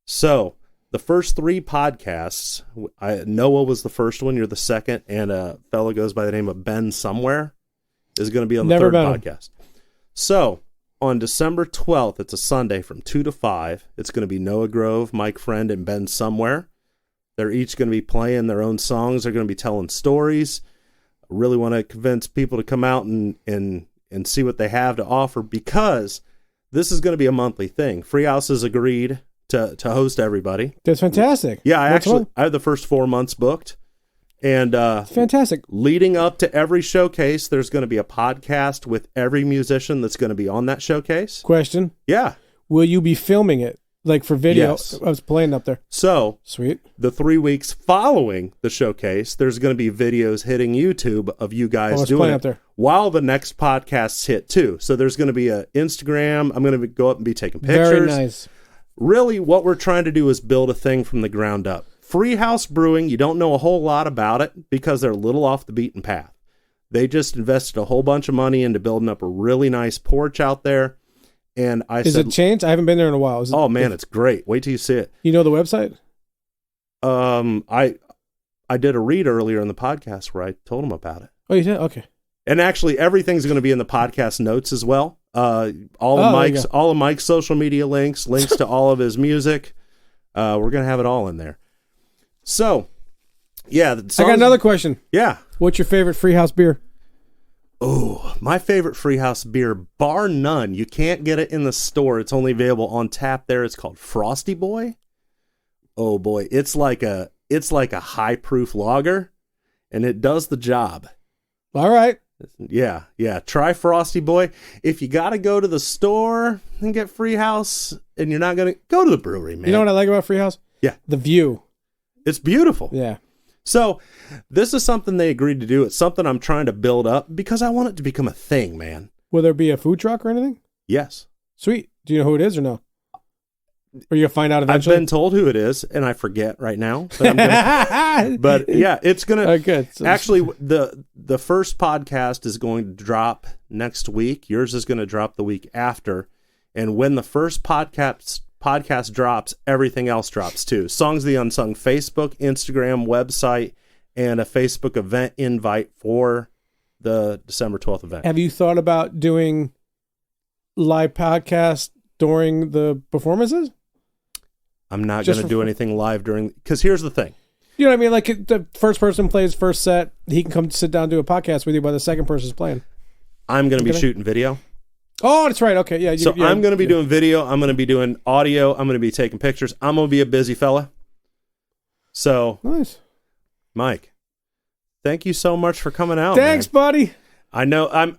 So the first 3 podcasts, Noah was the first one, you're the second, and a fellow goes by the name of Ben Somewhere is going to be on the third podcast. So on December 12th, it's a Sunday from 2 to 5, it's going to be Noah Grove, Mike Friend, and Ben Somewhere. They're each going to be playing their own songs. They're going to be telling stories. I really want to convince people to come out and see what they have to offer, because this is going to be a monthly thing. Free House has agreed to host everybody. That's fantastic. Yeah, I have the first 4 months booked. And fantastic. Leading up to every showcase, there's going to be a podcast with every musician that's going to be on that showcase. Question. Yeah. Will you be filming it? Like for video? Yes. I was playing up there. So, sweet. The 3 weeks following the showcase, there's going to be videos hitting YouTube of you guys doing it up there while the next podcasts hit too. So there's going to be a Instagram. I'm going to go up and be taking pictures. Very nice. Really, what we're trying to do is build a thing from the ground up. Free House Brewing, you don't know a whole lot about it because they're a little off the beaten path. They just invested a whole bunch of money into building up a really nice porch out there. And Is it changed? I haven't been there in a while. It's great. Wait till you see it. You know the website? I did a read earlier in the podcast where I told them about it. Oh, you did? Okay. And actually, everything's going to be in the podcast notes as well. All of Mike's social media links to all of his music. We're going to have it all in there. So, yeah. I got another question. Yeah. What's your favorite free house beer? Oh, my favorite free house beer, bar none. You can't get it in the store. It's only available on tap there. It's called Frosty Boy. Oh boy, it's like a high proof lager, and it does the job. All right. Yeah. Try Frosty Boy. If you got to go to the store and get free house, and you're not going to go to the brewery, man. You know what I like about free house? Yeah. The view. It's beautiful. Yeah. So this is something they agreed to do. It's something I'm trying to build up because I want it to become a thing, man. Will there be a food truck or anything? Yes. Sweet. Do you know who it is or no? Or you'll find out eventually? I've been told who it is, and I forget right now. But yeah, it's going to... good. So, actually, the first podcast is going to drop next week. Yours is going to drop the week after. And when the first podcast drops, everything else drops too. Songs of the Unsung Facebook, Instagram, website, and a Facebook event invite for the December 12th event. have you thought about doing live podcasts during the performances? I'm not going to do anything live because here's the thing. You know what I mean? Like the first person plays first set, he can come sit down and do a podcast with you while the second person's playing. I'm going to be shooting video. Oh, that's right. Okay, yeah. So I'm going to be doing video. I'm going to be doing audio. I'm going to be taking pictures. I'm going to be a busy fella. So, nice, Mike. Thank you so much for coming out. Thanks, man. buddy. I know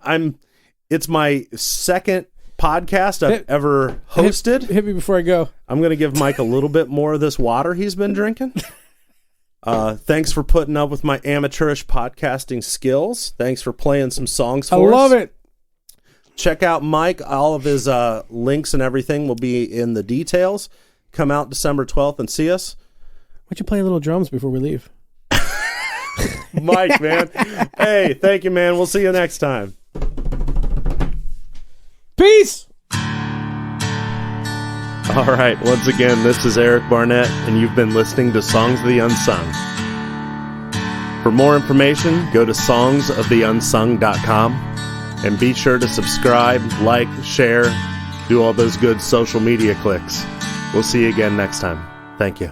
it's my second podcast I've ever hosted. Hit me before I go. I'm going to give Mike a little bit more of this water he's been drinking. Thanks for putting up with my amateurish podcasting skills. Thanks for playing some songs for us. I love it. Check out Mike. All of his links and everything will be in the details. Come out December 12th and see us. Why don't you play a little drums before we leave? Mike, man. Hey, thank you, man. We'll see you next time. Peace. All right. Once again, this is Eric Barnett, and you've been listening to Songs of the Unsung. For more information, go to songsoftheunsung.com. And be sure to subscribe, like, share, do all those good social media clicks. We'll see you again next time. Thank you.